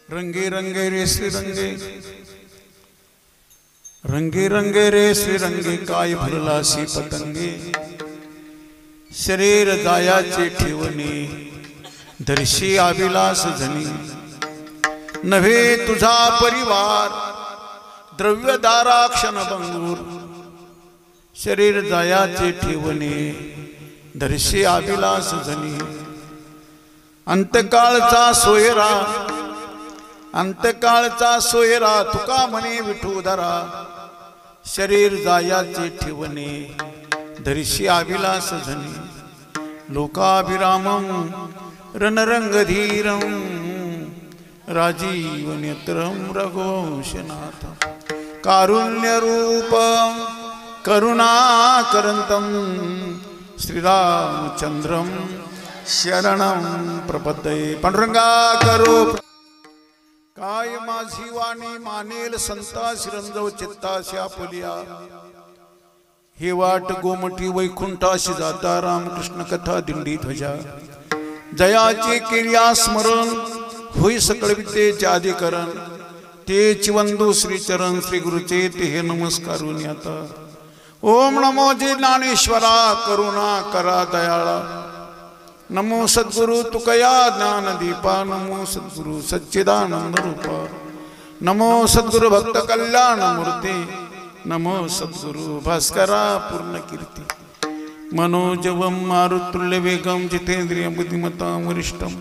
रंगे रंगे रे श्री रंगे, रंगे रंगे रे श्री रंगे, काय भरलासी पतंगे, शरीर जायाचे ठेवणे, दर्शी अभिलाष जनी, नव्हे तुझा परिवार, द्रव्यदारा क्षणभंगूर, शरीर जायाचे ठेवणे, दर्शी अभिलाष जनी, अंतकाळचा सोयरा, अंतकाळचा सोयरा, तुका म्हणे विठूधरा, शरीर जायाचे ठेवणे, धरिशी अभिलाष जनी, लोकाभिरामं रणरंगधीरं, राजीव नेत्रं रघुवंशनाथ, कारुण्यरूपं करुणाकरन्तं, श्रीरामचंद्रं शरणं प्रपद्ये। पांडुरंगा करो काय माझी वाणी मानेल संता, शिरंजव चित्ताशी आपुलिया, हे वाट गोमटी वैकुंठाशी जाता, रामकृष्ण कथा दिंडी ध्वजा, जयाचे केल्या स्मरण, होई सकळ विद्येचे अधिकरण, तेची वंदू श्रीचरण, श्री गुरुचे ते हे नमस्कारून आता, ओम नमो जी ज्ञानेश्वरा, करुणा करा दयाळा, नमो सद्गुरु तुकया ज्ञानदीपा, नमो सद्गुरु सच्चिदानंद रूपा, नमो सद्गुरु भक्त कल्याण मूर्ती, नमो सद्गुरु भास्करा पूर्ण कीर्ती, मनोजवं मारुतुल्य वेगं, जितेंद्रिय बुद्धिमतां वरिष्ठं,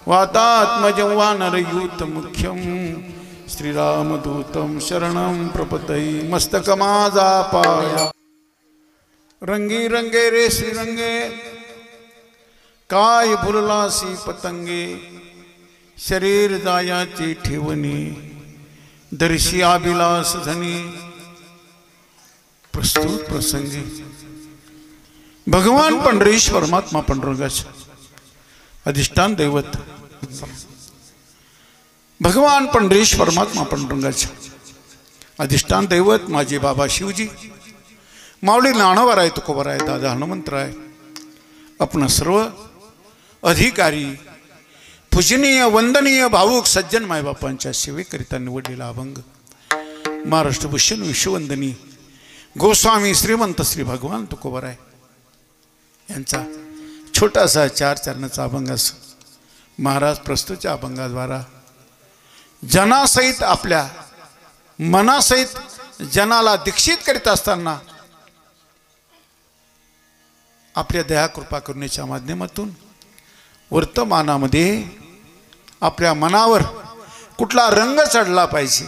वातात्मजं वानरयूथ मुख्यं, श्रीरामदूतं शरणं प्रपद्ये। मस्तक माझा पाया, रंगी रंगे रे श्री रंगे, काय भुरलासी पतंगे, शरीर जायाची ठेवणी, दर्शी अभिलाष धनी। प्रस्तुत प्रसंगी भगवान पंढरीश परमात्मा पांडुरंगाचे अधिष्ठान दैवत, भगवान पंढरीश परमात्मा पांडुरंगाचे अधिष्ठान दैवत माझे बाबा शिवजी, माऊली नाणवराय तुकोबराय, दादा हनुमंतराय, आपण सर्व अधिकारी, पूजनीय वंदनीय भावुक सज्जन मायबापांच्या सेवेकरिता निवडलेला अभंग, महाराष्ट्र भूषण विश्ववंदनी गोस्वामी श्रीमंत श्री भगवान तुकोबराय यांचा छोटासा 4 चरणाचा अभंग असून, महाराज प्रस्तुतच्या अभंगाद्वारा जनासहित, आपल्या मनासहित जनाला दीक्षित करीत असताना आपल्या दया कृपा करुणेच्या माध्यमातून वर्तमानामध्ये आपल्या मनावर कुठला रंग चढला पाहिजे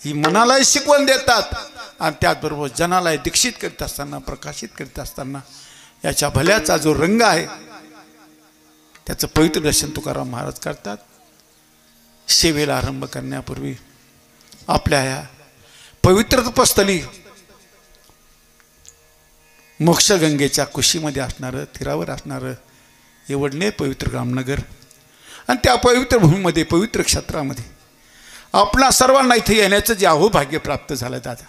ही मनालाही शिकवण देतात, आणि त्याचबरोबर जनालाही दीक्षित करीत असताना, प्रकाशित करीत असताना याच्या भल्याचा जो रंग आहे त्याचं पवित्र दर्शन तुकाराम महाराज करतात। सेवेला आरंभ करण्यापूर्वी आपल्या या पवित्र तपस्थली मोक्षगंगेच्या कुशीमध्ये असणारं, तीरावर असणारं येवडणे पवित्र रामनगर, आणि त्या पवित्र भूमीमध्ये, पवित्र क्षेत्रामध्ये आपणा सर्वांना इथे येण्याचं जे अहोभाग्य प्राप्त झालं दादा,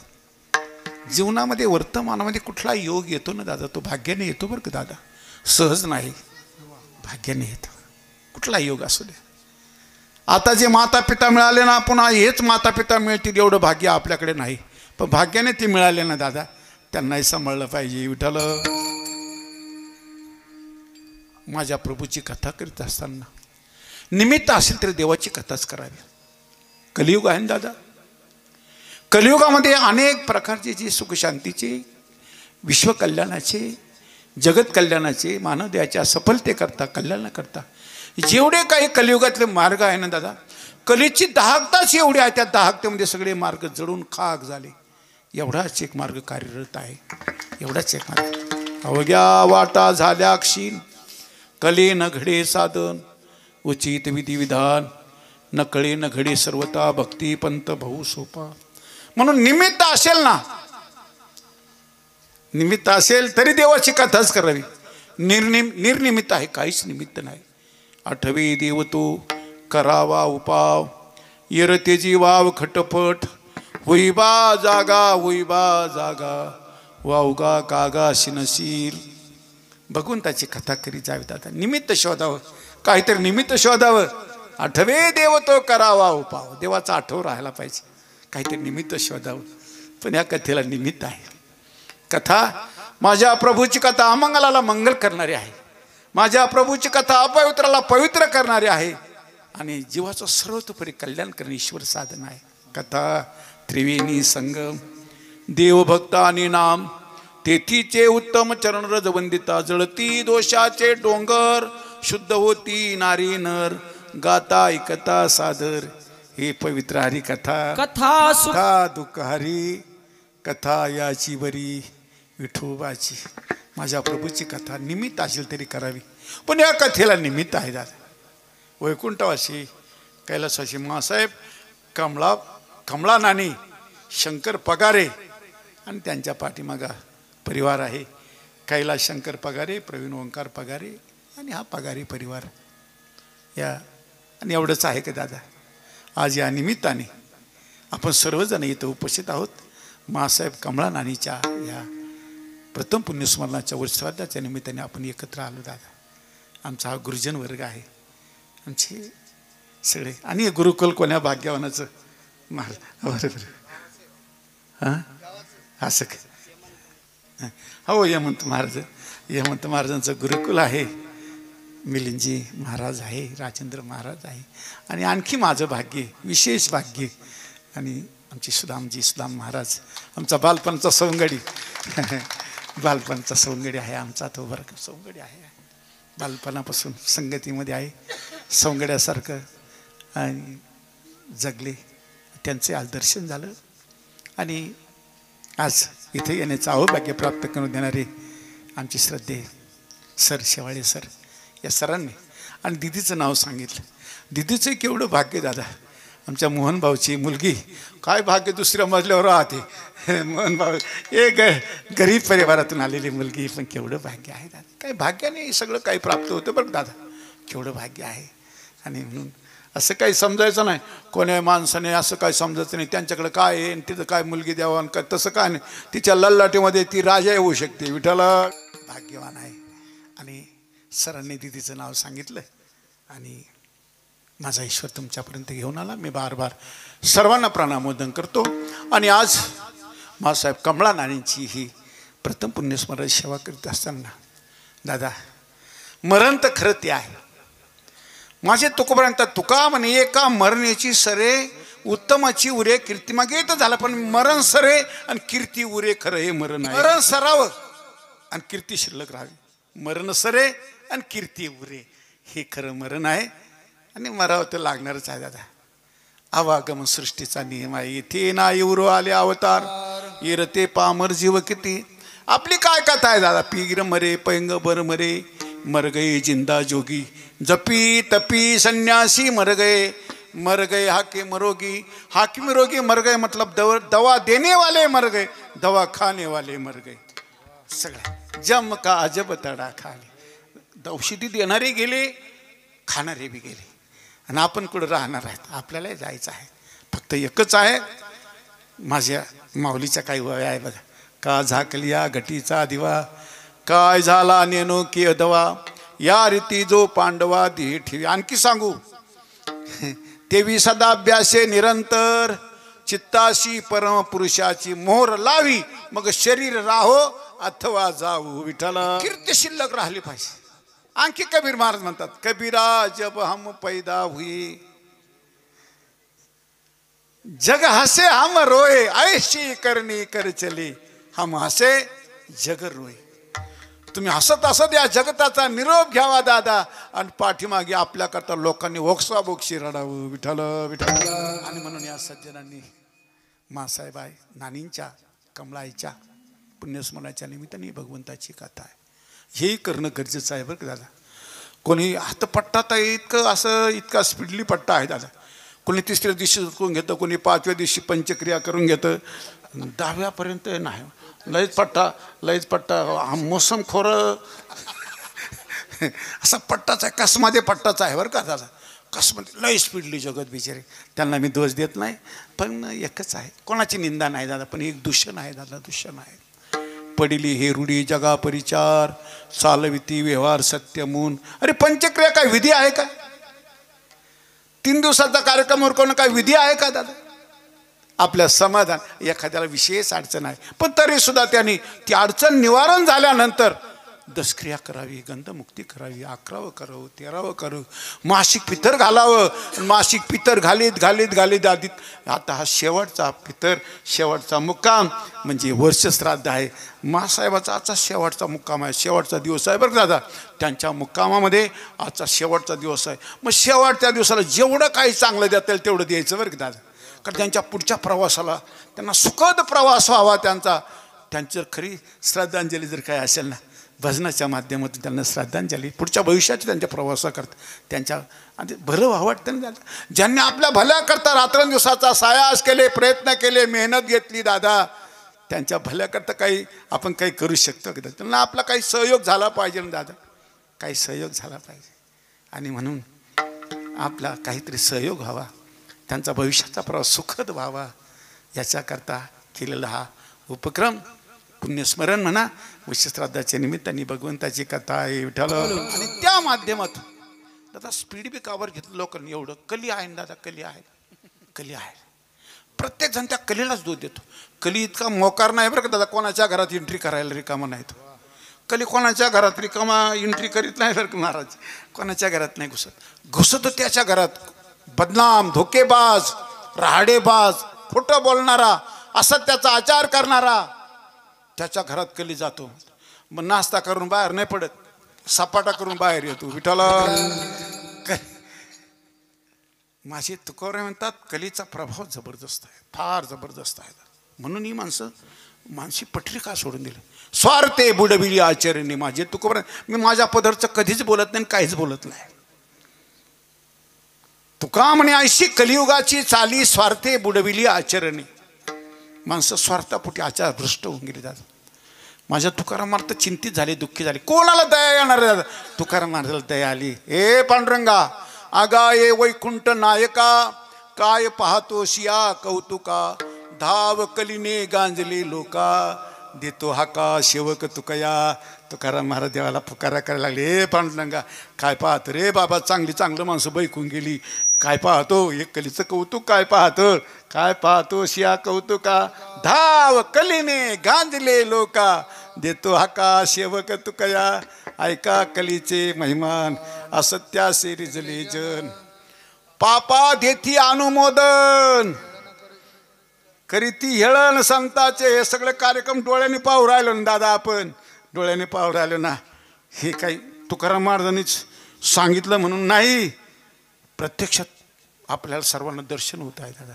जीवनामध्ये वर्तमानामध्ये कुठला योग येतो ना दादा, तो भाग्याने येतो बरं का दादा, सहज नाही, भाग्याने येतो कुठला योग असू दे। आता जे माता पिता मिळाले ना, पुन्हा हेच माता पिता मिळतील एवढं भाग्य आपल्याकडे नाही, पण भाग्याने ते मिळाले ना दादा, त्यांनाही सांभाळलं पाहिजे। विठ्ठल माझ्या प्रभूची कथा करीत असताना निमित्त असेल तरी देवाची कथाच करावी। कलियुग आहे ना दादा, कलियुगामध्ये अनेक प्रकारचे जे सुखशांतीचे, विश्वकल्याणाचे, जगत कल्याणाचे, मानवदेहाच्या सफलतेकरता, कल्याणाकरता जेवढे काही कलियुगातले मार्ग आहे ना दादा, कलीची दाहकताच एवढी आहे, त्या दाहकतेमध्ये सगळे मार्ग जळून खाक झाले, एवढाच एक मार्ग कार्यरत आहे, एवढाच एक मार्ग। अवघ्या वाटा झाल्या क्षीण, कले न घडे साधन, उचित विधिविधान, न कळे न घडे सर्वता, भक्ती पंत भाऊ सोपा। म्हणून निमित्त असेल ना, निमित्त असेल तरी देवाची कथाच करावी, निर्निमित्त आहे, काहीच निमित्त नाही। आठवे देव तो करावा उपाव, येरतेजी वाव खटपट, होईबा जागा, होईबा जागा, वावगा कागा शिनशील। भगवंताची कथा करी जावी दादा, निमित्त शोधावं, काहीतरी निमित्त शोधावं, आठवे देव तो करावा उपाव. देवाचा आठव राहायला पाहिजे, काहीतरी निमित्त शोधावं. पण या कथेला निमित्त आहे. कथा माझ्या प्रभूची कथा अमंगलाला मंगल करणारी आहे. माझ्या प्रभूची कथा अपवित्राला पवित्र करणारी आहे आणि जीवाचं सर्वतोपरी कल्याण करणे ईश्वर साधन आहे. कथा त्रिवेणी संगम, देवभक्त आणि नाम, तेथीचे उत्तम चरण रज वंदिता. जळती दोषाचे डोंगर, शुद्ध होती नारी नर. गाता ऐकता सादर, हे पवित्र हरी कथा. कथा दुःख हरी, कथा याची बरी विठोबाची. माझ्या प्रभूची कथा निमित्त असेल तरी करावी. पण या कथेला निमित्त आहे दादा. वैकुंठवासी कैलासवासी मासाहेब कमळा नानी, शंकर पगारे आणि त्यांच्या पाठीमागा परिवार आहे. कैलास शंकर पगारे, प्रवीण ओंकार पगारे आणि हा पगारे परिवार. या आणि एवढंच आहे का दादा. आज या निमित्ताने आपण सर्वजण इथं उपस्थित आहोत. मासाहेब कमळा नानीच्या या प्रथम पुण्यस्मरणाच्या वर्षश्राद्धाच्या निमित्ताने आपण एकत्र आलो दादा. आमचा हा गुरुजन वर्ग आहे, आमचे सगळे. आणि गुरुकुल कोण्या भाग्यवानाचं बरोबर हां असं हो. यमंत महाराजांचं गुरुकुल आहे. मिलिंदजी महाराज आहे, राजेंद्र महाराज आहे आणि आणखी माझं भाग्य, विशेष भाग्य. आणि आमचे सुदाम महाराज, आमचा बालपणचा सवंगडी बालपणचा सवंगडी आहे आमचा. तो वर्ग सवंगडी आहे, बालपणापासून संगतीमध्ये आहे. सवंगड्यासारखं आणि जगले. त्यांचे आज दर्शन झालं आणि आज इथे येण्याचं अहोभाग्य प्राप्त करून देणारे आमचे श्रद्धे सर शेवाळे सर, या सरांनी आणि दिदीचं नाव सांगितलं. दिदीचं केवढं भाग्य दादा. आमच्या मोहन भाऊची मुलगी, काय भाग्य दुसऱ्या मजल्यावर राहते. मोहन भाऊ एक गरीब परिवारातून आलेली मुलगी, पण केवढं भाग्य आहे दादा. काही भाग्याने सगळं काही प्राप्त होतं बरं दादा. केवढं भाग्य आहे. आणि म्हणून असं काही समजायचं नाही. कोण्या माणसाने असं काही समजायचं नाही. त्यांच्याकडे काय आहे आणि तिथं काय मुलगी द्यावं आणि काय तसं काय नाही. तिच्या लल्लाटीमध्ये ती राजा होऊ शकते. विठ्ठला भाग्यवान आहे. आणि सरांनी दिदीचं नाव सांगितलं आणि माझा ईश्वर तुमच्यापर्यंत घेऊन आला. मी बार सर्वांना प्रणामोदन करतो. आणि आज मासाहेब कमळा नानींची ही प्रथम पुण्यस्मरण सेवा करीत असताना दादा, मरण तर खरं ते आहे. माझे तुकोबरांत तुका म्हणे, एका मरण्याची सरे उत्तमाची उरे कीर्ती. मागे तर झालं, पण मरण सरे आणि कीर्ती उरे खरं हे मरण आहे. मरण सरावं आणि कीर्ती शिल्लक राहावी. मरण सरे आणि कीर्ती उरे हे खरं मरण आहे. आणि मरावं तर लागणारच आहे दादा. आवागम सृष्टीचा नियम आहे. इथे ना एवढो आले अवतार, येरते पामर जीव किती. आपली काय कथा आहे दादा. पीर मरे पैंगबर मरे, मर गए जिंदा जोगी. जपी तपी संन्यासी मर गए हाके मरोगी. हाकिम रोगी मर गए, मतलब दवा देने वाले मर गए, दवा खाने वाले मर गए. सगळ्या जम का अजब तडा खाले. औषधी देणारे गेले, खाणारे बी गेले. आणि आपण कुठं राहणार आहेत. आपल्याला जायचं आहे. फक्त एकच आहे, माझ्या माऊलीच्या काही वय आहे बघा. का झाकलिया घटीचा दिवा, काय झाला नेनो की अदवा. या रीती जो पांडवा दी ठेवी. आणखी सांगू, तेवी सदा अभ्यासे निरंतर, चित्ताशी परम पुरुषाची मोहर लावी, मग शरीर राहो अथवा जाऊ. विठ्ठल कीर्ती शिल्लक राहिली पाहिजे. आणखी कबीर महाराज म्हणतात, कबीरा जब हम पैदा हुई, जग हसे हम रोए, ऐशी करनी कर चले, हम हसे जग रोए. तुम्ही हसत हसत या जगताचा निरोप घ्यावा दादा. आणि पाठीमागे आपल्याकरता लोकांनी ओक्साबोक्षी रडावं. विठ्ठल विठ्ठल. आणि म्हणून या सज्जनांनी मासाहेब आहे नानींच्या कमळाईच्या पुण्यस्मरणाच्या निमित्ताने भगवंताची कथा आहे. हेही करणं गरजेचं आहे बरं का दादा. कोणी हातपट्टा इतकं असं इतका स्पीडली पट्टा आहे दादा. कोणी तिसऱ्या दिवशी करून घेतं, कोणी पाचव्या दिवशी पंचक्रिया करून घेतं. 10व्यापर्यंत नाही. लयच पट्टा हा मोसम खोर असा पट्टाच आहे. कसमध्ये पट्टाचा आहे बरं का दादा. कसमध्ये लय स्पीडली जगत बिचारे. त्यांना मी दोष देत नाही, पण एकच आहे, कोणाची निंदा नाही दादा, पण एक दूषण आहे दादा, दूषण आहे. पडिली हे रूढी जगा परिचार, चालविती व्यवहार सत्य मून. अरे पंचक्रिया काय विधी आहे का? 3 दिवसाचा कार्यक्रम उरकवणं काय विधी आहे का दादा? आपल्या समाधान एखाद्याला विशेष अडचण आहे, पण तरी सुद्धा त्यांनी ती अडचण निवारण झाल्यानंतर दशक्रिया करावी, गंधमुक्ती करावी, 11वं करावं, 13वं करावं, मासिक पितर घालावं. मासिक पितर घालीत घालीत घालीत आधीत आता हा शेवटचा पितर, शेवटचा मुक्काम म्हणजे वर्षश्राद्ध आहे. मासाहेबाचा आजचा शेवटचा मुक्काम आहे, शेवटचा दिवस आहे बरं दादा. त्यांच्या मुक्कामामध्ये आजचा शेवटचा दिवस आहे. मग शेवटच्या दिवसाला जेवढं काही चांगलं देता येईल तेवढं द्यायचं बरं का दादा. कारण त्यांच्या पुढच्या प्रवासाला त्यांना सुखद प्रवास व्हावा त्यांचा. त्यांची खरी श्रद्धांजली जर काय असेल ना, भजनाच्या माध्यमातून त्यांना श्रद्धांजली पुढच्या भविष्याची त्यांच्या प्रवासाकरता त्यांच्या आणि बरं वाटतं ना दादा. ज्यांनी आपल्या भल्याकरता रात्रंदिवसाचा सायास केले, प्रयत्न केले, मेहनत घेतली दादा, त्यांच्या भल्याकरता काही आपण काही करू शकतो की त्यांना आपला काही सहयोग झाला पाहिजे ना दादा, काही सहयोग झाला पाहिजे. आणि म्हणून आपला काहीतरी सहयोग व्हावा, त्यांचा भविष्याचा प्रवास सुखद व्हावा, याच्याकरता केलेला हा उपक्रम पुण्यस्मरण म्हणा. वर्षश्राद्धाच्या निमित्ताने भगवंताची कथा आहे, विठ्ठल. आणि त्या माध्यमातून दादा स्पीड ब्रेकावर घेतलं लोकांनी. एवढं कली आहे ना दादा, कली आहे, कली आहे. प्रत्येक जण त्या कलीलाच दूध देतो. कली इतका मोकार नाही बरं का दादा, कोणाच्या घरात एंट्री करायला रिकामा नाही तो. कली कोणाच्या घरात रिकामा एंट्री करीत नाही बरं का महाराज, कोणाच्या घरात नाही घुसत त्याच्या घरात. बदनाम, धोकेबाज, राहाडेबाज, खोटं बोलणारा, असत्याचा आचार करणारा, त्याच्या घरात कली जातो. मग नाश्ता करून बाहेर नाही पडत, सपाटा करून बाहेर येतो. विठ्ठला माझे तुकोबराय म्हणतात कलीचा प्रभाव जबरदस्त आहे, फार जबरदस्त आहे. म्हणून ही माणशी पटरी का सोडून दिली? स्वार्थे बुडविली आचरणी. माझे तुकोबराय, मी माझ्या पदरचं कधीच बोलत नाही, काहीच बोलत नाही. तुका म्हणे ऐशी कलियुगाची चाली, स्वार्थे बुडविली आचरणी. माणसं स्वार्थापोटी आचार भ्रष्ट होऊन गेली दादा. माझ्या तुकाराम महाराज तर चिंतित झाले, दुःखी झाले. कोणाला दया येणार दादा? तुकाराम महाराजाला दया आली. हे पांडुरंगा, आगा ये वैकुंठ नायका, काय पाहतो शिया कौतुका, धाव कलीने गांजले लोका, देतो हाका सेवक तुकया. तुकाराम महाराज देवाला पुकारा करायला लागले. हे पांडुरंगा, काय पाहतो रे बाबा, चांगलं माणसं बैकून गेली, काय पाहतो? एक कलीचं कौतुक काय पाहतो? काय पाहतो शिया कौतुका, धाव कलीने गांजले लोका, देतो हाका सेवक तुकया. ऐका कलीचे महिमान, असत्यासे रिजले जन, पापा देती अनुमोदन, करीती हेळण संताचे. हे सगळे कार्यक्रम डोळ्याने पाहू राहिलो ना दादा, आपण डोळ्याने पाहू राहिलो ना. हे काही तुकाराम महाराजांनीच सांगितलं म्हणून नाही, प्रत्यक्षात आपल्याला सर्वांना दर्शन होत आहे दादा.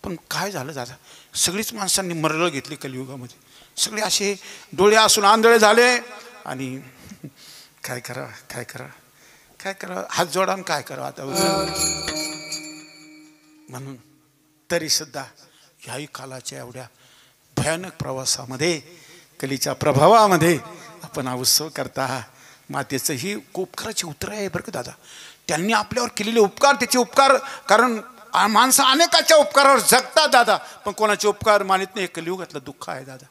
पण काय झालं दादा, सगळीच माणसांनी मरळ घेतली कलियुगामध्ये. सगळे असे डोळे असून आंधळे झाले. आणि काय करा, काय करा, काय करा, हात जोडान काय करा आता. म्हणून तरी सुद्धा ह्याही कालाच्या एवढ्या भयानक प्रवासामध्ये, कलीच्या प्रभावामध्ये आपण हा उत्सव करता. मातेचं ही उपकाराची उतर आहे बरं का दादा. त्यांनी आपल्यावर केलेले उपकार, त्याचे उपकार, कारण माणसं अनेकाच्या उपकारावर जगतात दादा, पण कोणाचे उपकार मानित नाही. कलियुगातलं दुःख आहे दादा.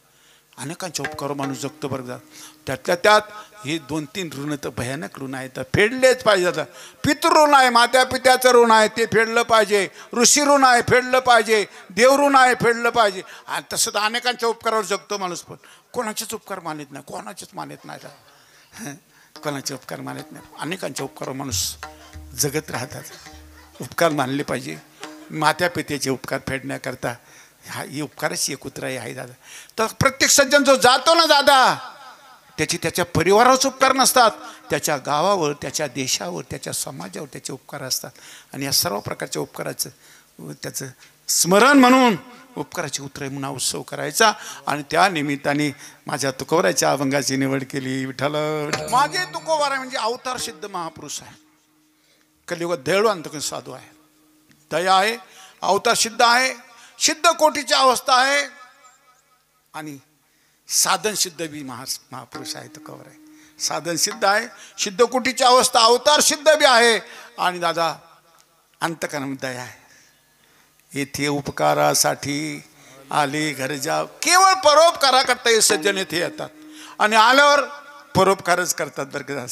अनेकांच्या उपकारावर माणूस जगतो बरं दादा. त्यातल्या त्यात हे 2-3 ऋण तर भयानक ऋण आहे, तर फेडलेच पाहिजे दादा. पितृऋण आहे, मात्या पित्याचं ऋण आहे, ते फेडलं पाहिजे. ऋषी ऋण आहे, फेडलं पाहिजे. देवऋण आहे, फेडलं पाहिजे. आणि तसं तर अनेकांच्या उपकारावर जगतो माणूस, पण कोणाचेच उपकार मानित नाही, कोणाचेच मानित नाही दादा. कोणाचे उपकार मानित नाही, अनेकांच्या उपकारावर माणूस जगत राहतात. उपकार मानले पाहिजे. मात्या पित्याचे उपकार फेडण्याकरता हा ही उपकाराची एक उतराई आहे दादा. तर प्रत्येक सज्जन जो जातो ना दादा, त्याच्या परिवारावरच उपकार नसतात, त्याच्या गावावर, त्याच्या देशावर, त्याच्या समाजावर त्याचे उपकार असतात. आणि या सर्व प्रकारच्या उपकाराचं त्याचं स्मरण म्हणून उपकाराची उतराई म्हणून उत्सव करायचा. आणि त्या निमित्ताने माझ्या तुकोबराच्या अभंगाची निवड केली. विठ्ठल माझे तुकोबराय म्हणजे अवतार सिद्ध महापुरुष आहे. कलियुगात दयाळू साधू आहे, दया आहे, अवतार सिद्ध आहे, सिद्ध कोटीची अवस्था आहे, आणि साधन सिद्ध बी महापुरुष आहे. तुकोबराय साधन सिद्ध आहे, सिद्ध कोटीची अवस्था, अवतार सिद्ध बी आहे, आणि दादा अंतकरण दया आहे. येथे उपकारासाठी आले घर जा. केवळ परोपकारा करता हे सज्जन येथे येतात आणि आल्यावर परोपकारच करतात बरं का.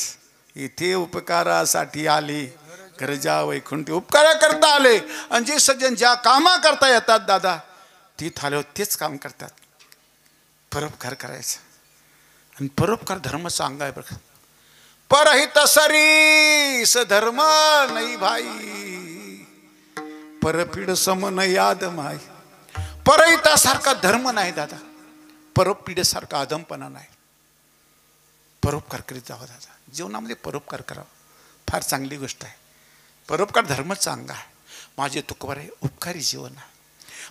इथे उपकारासाठी आले गरजा वैकुंठी उपकार करता आले. आणि जे सज्जन ज्या कामा करता येतात दादा ती थाल्यावर तेच काम करतात. परोपकार करायचं आणि परोपकार धर्माचा अंग आहे बघा. परहित सरीस धर्म नाही भाई, परपीड सम न याद माय. परहितासारखा धर्म नाही दादा, परोपीडेसारखा अधमपणा नाही. परोपकार करीत जावं दादा. जीवनामध्ये परोपकार करावा, फार चांगली गोष्ट आहे. परोपकार धर्माचा अंग आहे. माझे तुकोबार आहे उपकारी जीवन आहे.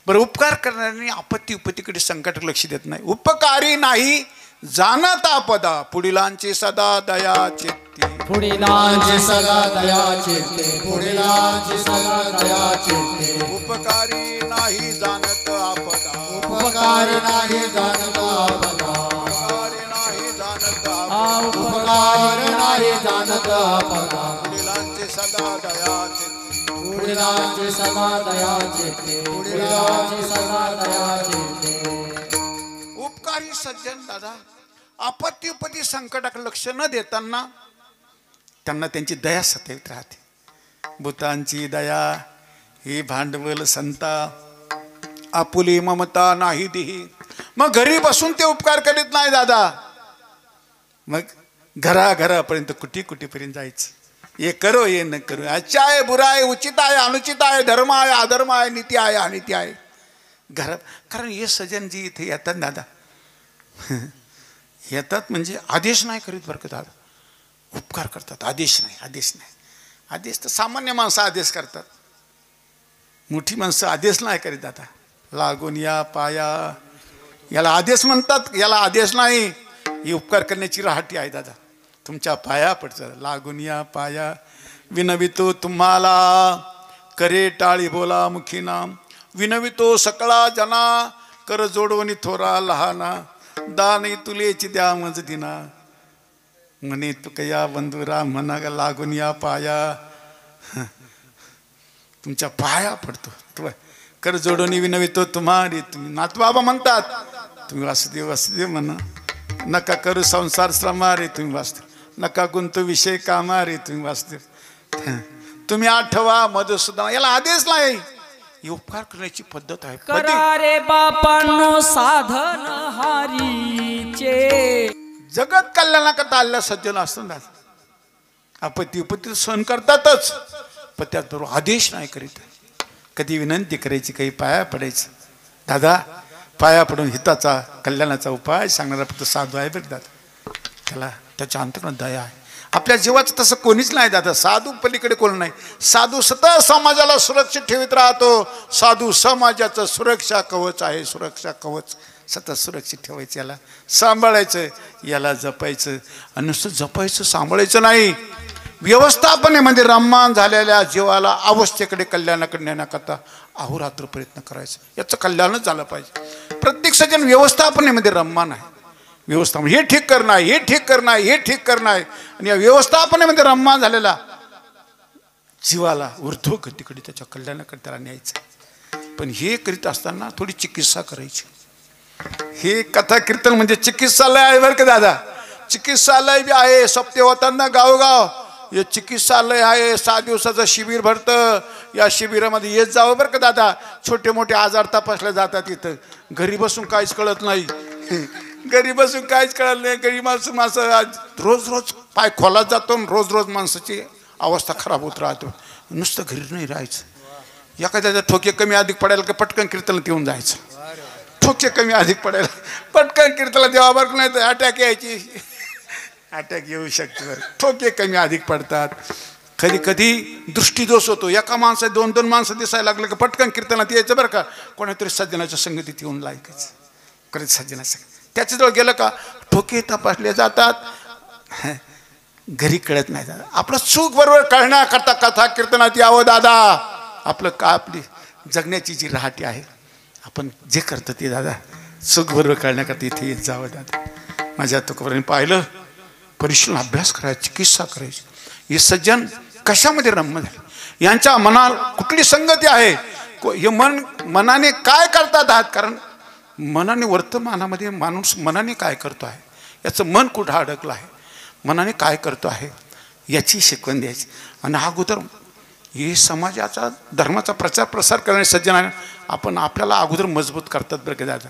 बरं, उपकार करणाऱ्यांनी आपत्ती उपत्तीकडे संकट लक्ष देत नाही. उपकारी नाही जाणत आपदा, पुढीलांची सदा दया चित्ती. पुढीलांची सदा दया चित्ते, पुढीलांची सदा दया चित्ते. उपकारी नाही जाणत आपदा, उपकारी नाही जाणत आपदा. उपकारी नाही जाणत उपकारी नाही जाणत आपदा. पुढीलांची सदा दया चित्ती, पुढीलांची सदा दया चित्ते, पुढीलांची सदा दया चित्ते. उपकारी सज्जन दादा आपत्ती उपत्ती संकटाकडे लक्ष न देताना त्यांना त्यांची दया सतत राहते. भूतांची दया ही भांडवल संता, आपुली ममता नाही देही. मग घरी बसून ते उपकार करीत नाही दादा, मग घराघरापर्यंत कुटी कुटीपर्यंत जायचं. ये करो ये न करो, अच्छा आहे बुरा आहे, उचित आहे अनुचित आहे, धर्म आहे अधर्म आहे, नीती आहे अनिती आहे घरात. कारण हे सज्जन जी इथे येतात दादा येतात म्हणजे आदेश नाही करीत बरं का दादा, उपकार करतात. आदेश नाही, आदेश नाही. आदेश तर सामान्य माणसं आदेश करतात, मोठी माणसं आदेश नाही करीत दादा. लागून या पाया याला आदेश म्हणतात, याला आदेश नाही. ही उपकार करण्याची राहटी आहे दादा. तुमच्या पाया पडतात. लागून या पाया विनवितो तुम्हाला, करे टाळी बोला मुखी नाम. विनवितो सकळा जना, कर जोडवणी थोरा लहाना. दानी तुलेची द्या मज दिना, म्हणे तुकया बंधुरा म्हणा लागून या पाया. तुमच्या पाया पडतो. कर जोडवणी विनवितो तुम्हारी. तुम्ही नातबाबा म्हणतात, तुम्ही वासुदेव वासुदेव म्हणा. नका करू संसार श्रमारे तुम्ही वासुदेव, नका गुंतू विषय कामारे तुम्ही वासुदेव. तुम्ही आठवा मधुसूदन, याला आदेश नाही. ही उपकार करण्याची पद्धत आहे. करा रे बापांनो साधन हारीचे. जगत कल्याणाकरता आलेला सज्जन असतात. आपत्ती उपत्ती सहन करतातच, पण त्याचबरोबर आदेश नाही करीत. कधी विनंती करायची, काही पाया पडायचं. दादा पाया पडून हिताचा कल्याणाचा उपाय सांगणारा फक्त साधू आहे बरं दादा. त्याला त्याच्या अंतर्गत दया आहे. आपल्या जीवाचं तसं कोणीच नाही दादा. साधू पलीकडे कोण नाही. साधू सतत समाजाला सुरक्षित ठेवत राहतो. साधू समाजाचं सुरक्षा कवच आहे. सुरक्षा कवच सतत सुरक्षित ठेवायचं, याला सांभाळायचं, याला जपायचं. आणि नुसतं जपायचं सांभाळायचं नाही, व्यवस्थापनेमध्ये रममान झालेल्या जीवाला अवस्थेकडे कल्याणाकडे नेण्याकरता अहोरात्र प्रयत्न करायचा. याचं कल्याणच झालं पाहिजे. प्रत्येक सज्जन व्यवस्थापनेमध्ये रममान आहे. व्यवस्थापन हे ठीक करणं आहे, हे ठीक करणं आहे, हे ठीक करणं आहे. आणि या व्यवस्थापनेमध्ये रममान झालेला जीवाला ऊर्ध्वगतीकडे त्याच्या कल्याणाकडे त्याला न्यायचं. पण हे करीत असताना थोडी चिकित्सा करायची. हे कथा कीर्तन म्हणजे चिकित्सालय आहे बरं का दादा. चिकित्सालय बी आहे. सप्ते होताना गावोगाव हे चिकित्सालय आहे. 6 दिवसाचं शिबिर भरतं. या शिबिरामध्ये येत जावं बरं का दादा. छोटे मोठे आजार तपासले जातात इथं. घरी बसून काहीच कळत नाही. घरी बसून काहीच कळत नाही. घरी माणसं रोज रोज पाय खोलात जातो, रोज रोज माणसाची अवस्था खराब होत राहतो. नुसतं घरी नाही राहायचं. एखाद्याचा ठोके कमी अधिक पडायला का पटकन कीर्तनात येऊन जायचं. ठोके कमी अधिक पडायला पटकन कीर्तनाला देवा बरं, नाही तर अटॅक यायची. अटॅक येऊ शकते बरं. ठोके कमी अधिक पडतात. कधी कधी दृष्टीदोष होतो. एका माणसात 2-2 माणसं दिसायला लागलं का पटकन कीर्तनात यायचं बरं का. कोणातरी सज्जनाच्या संगतीत येऊन लायकायचं. कधी सज्जनाच्या त्याच्याजवळ गेलं का ठोके तपासले जातात. घरी कळत नाही दादा. आपलं चूक बरोबर कळण्याकरता कथा कीर्तनात यावं दादा. आपलं का आपली जगण्याची जी राहटी आहे, आपण जे करतो ते दादा चूक बरोबर कळण्याकरता इथे येत जावं दादा. माझ्या तुकोबारांनी पाहिलं, परिश्रम अभ्यास करायचा, चिकित्सा करायची. हे सज्जन कशामध्ये रम्य झाले. यांच्या मनाला कुठली संगती आहे, हे मनाने काय करतात आहात. कारण मनाने वर्तमानामध्ये माणूस मनाने काय करतो आहे, याचं मन कुठं अडकलं आहे, मनाने काय करतो आहे याची शिकवण द्यायची. आणि अगोदर हे समाजाचा धर्माचा प्रचार प्रसार करणारे सज्जन आहे. आपण आपल्याला अगोदर मजबूत करतात बरं का दादा.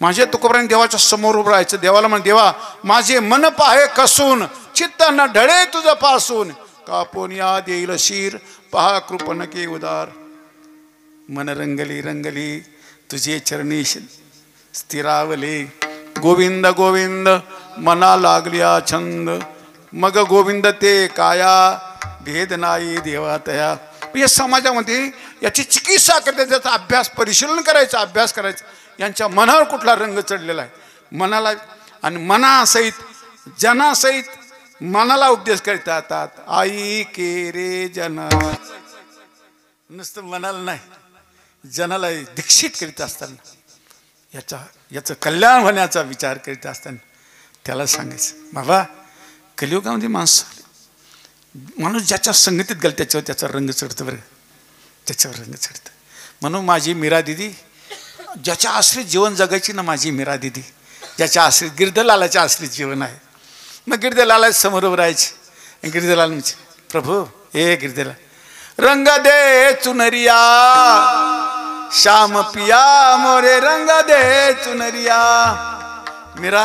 माझ्या तुकोबाराने देवाच्या समोर उभं राहायचं. देवाला म्हण, देवा माझे मन पाहे कसून, चित्त न ढळे तुझं पासून, कापून याद येईल शिर, पहा कृपण के उदार. मन रंगली रंगली तुझे चरणी स्थिरावले, गोविंद गोविंद मना लागल्या छंद, मग गोविंद ते काया भेद नाही देवातया. या समाजामध्ये याची चिकित्सा करते, त्याचा अभ्यास परिशीलन करायचा, अभ्यास करायचा. यांच्या मनावर कुठला रंग चढलेला आहे, मनाला आणि मनासहित जनासहित मनाला उपदेश करतात. आई के रे जना, नुसतं मनाला नाही जनाला दीक्षित करीत असताना, याचं कल्याण होण्याचा विचार करीत असताना त्याला सांगायचं, बाबा कलियुगामध्ये माणूस ज्याच्या संगतीत गेला त्याच्यावर त्याचा रंग चढतं बरं, त्याच्यावर रंग चढतं. म्हणून माझी मीरा दिदी ज्याच्या आश्रित जीवन जगायची ना, माझी मीरा दिदी ज्याच्या आश्रित, गिरधलालाच्या आश्रित जीवन आहे. मग गिरधलाला समोर उभं राहायचे. गिरधलाल म्हणजे, प्रभू हे गिरधला रंग दे चुनरिया, श्याम पिया मोरे रंग दे चुनरिया. मीरा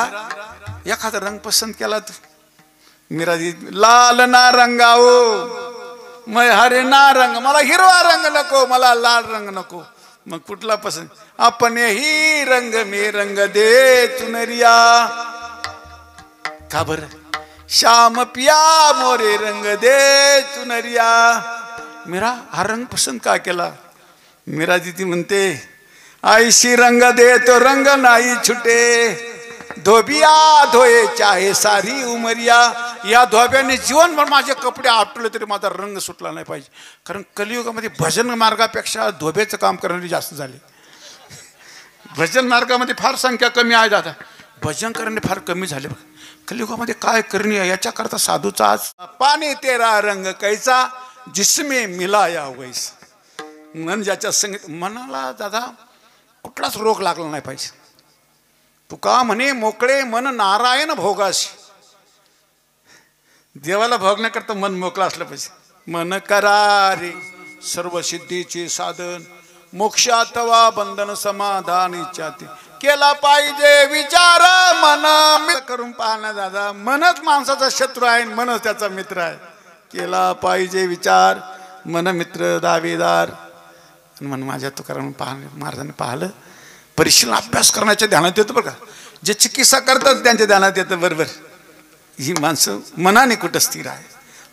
एखादा रंग पसंत केला तू, मीरा दिदी लाल ना रंगाओ, मैं हरे ना रंग, मला हिरवा रंग नको, मला लाल रंग नको. मग कुठला पसंत, अपने ही रंग में रंग दे चुनरिया. का बर, श्याम पिया मोरे रंग दे चुनरिया. मीरा हा रंग पसंत का केला? मीरा दिदी म्हणते, आईशी रंग दे तो रंग नाही छुटे, धोबिया धोये चाहे सारी उमरिया. या धोब्याने जीवनभर माझे कपडे आपटले तरी माझा रंग सुटला नाही पाहिजे. कारण कलियुगामध्ये भजन मार्गापेक्षा धोब्याचं काम करणारे जास्त झाले. भजन मार्गामध्ये फार संख्या कमी आहे दादा, भजन करणे फार कमी झाले. कलियुगामध्ये काय करणे याच्याकरता साधूचा आज पाणी तेरा रंग कैसा जिसमे मिलाया वैसा. मन ज्याच्या संगीत, मनाला दादा कुठलाच रोग लागला नाही पाहिजे. तुका म्हणे मोकळे मन नारायण भोगाशी. देवाला भोगण्याकरता मन मोकळं असलं पाहिजे. मन करारे सर्व सिद्धीचे साधन, मोक्षातवा बंधन समाधान इच्छाते. केला पाहिजे विचार मन करून पाहणं दादा. मनच माणसाचा शत्रू आहे, मनच त्याचा मित्र आहे. केला पाहिजे विचार मन मित्र दावेदार. मन माझ्या तुकाराम महाराजांनी पाहिलं, परिशीलन अभ्यास करण्याच्या ध्यानात येतं बरं का. जे चिकित्सा करतात त्यांच्या ध्यानात येतं बरोबर. ही माणसं मनाने कुठं स्थिर आहे,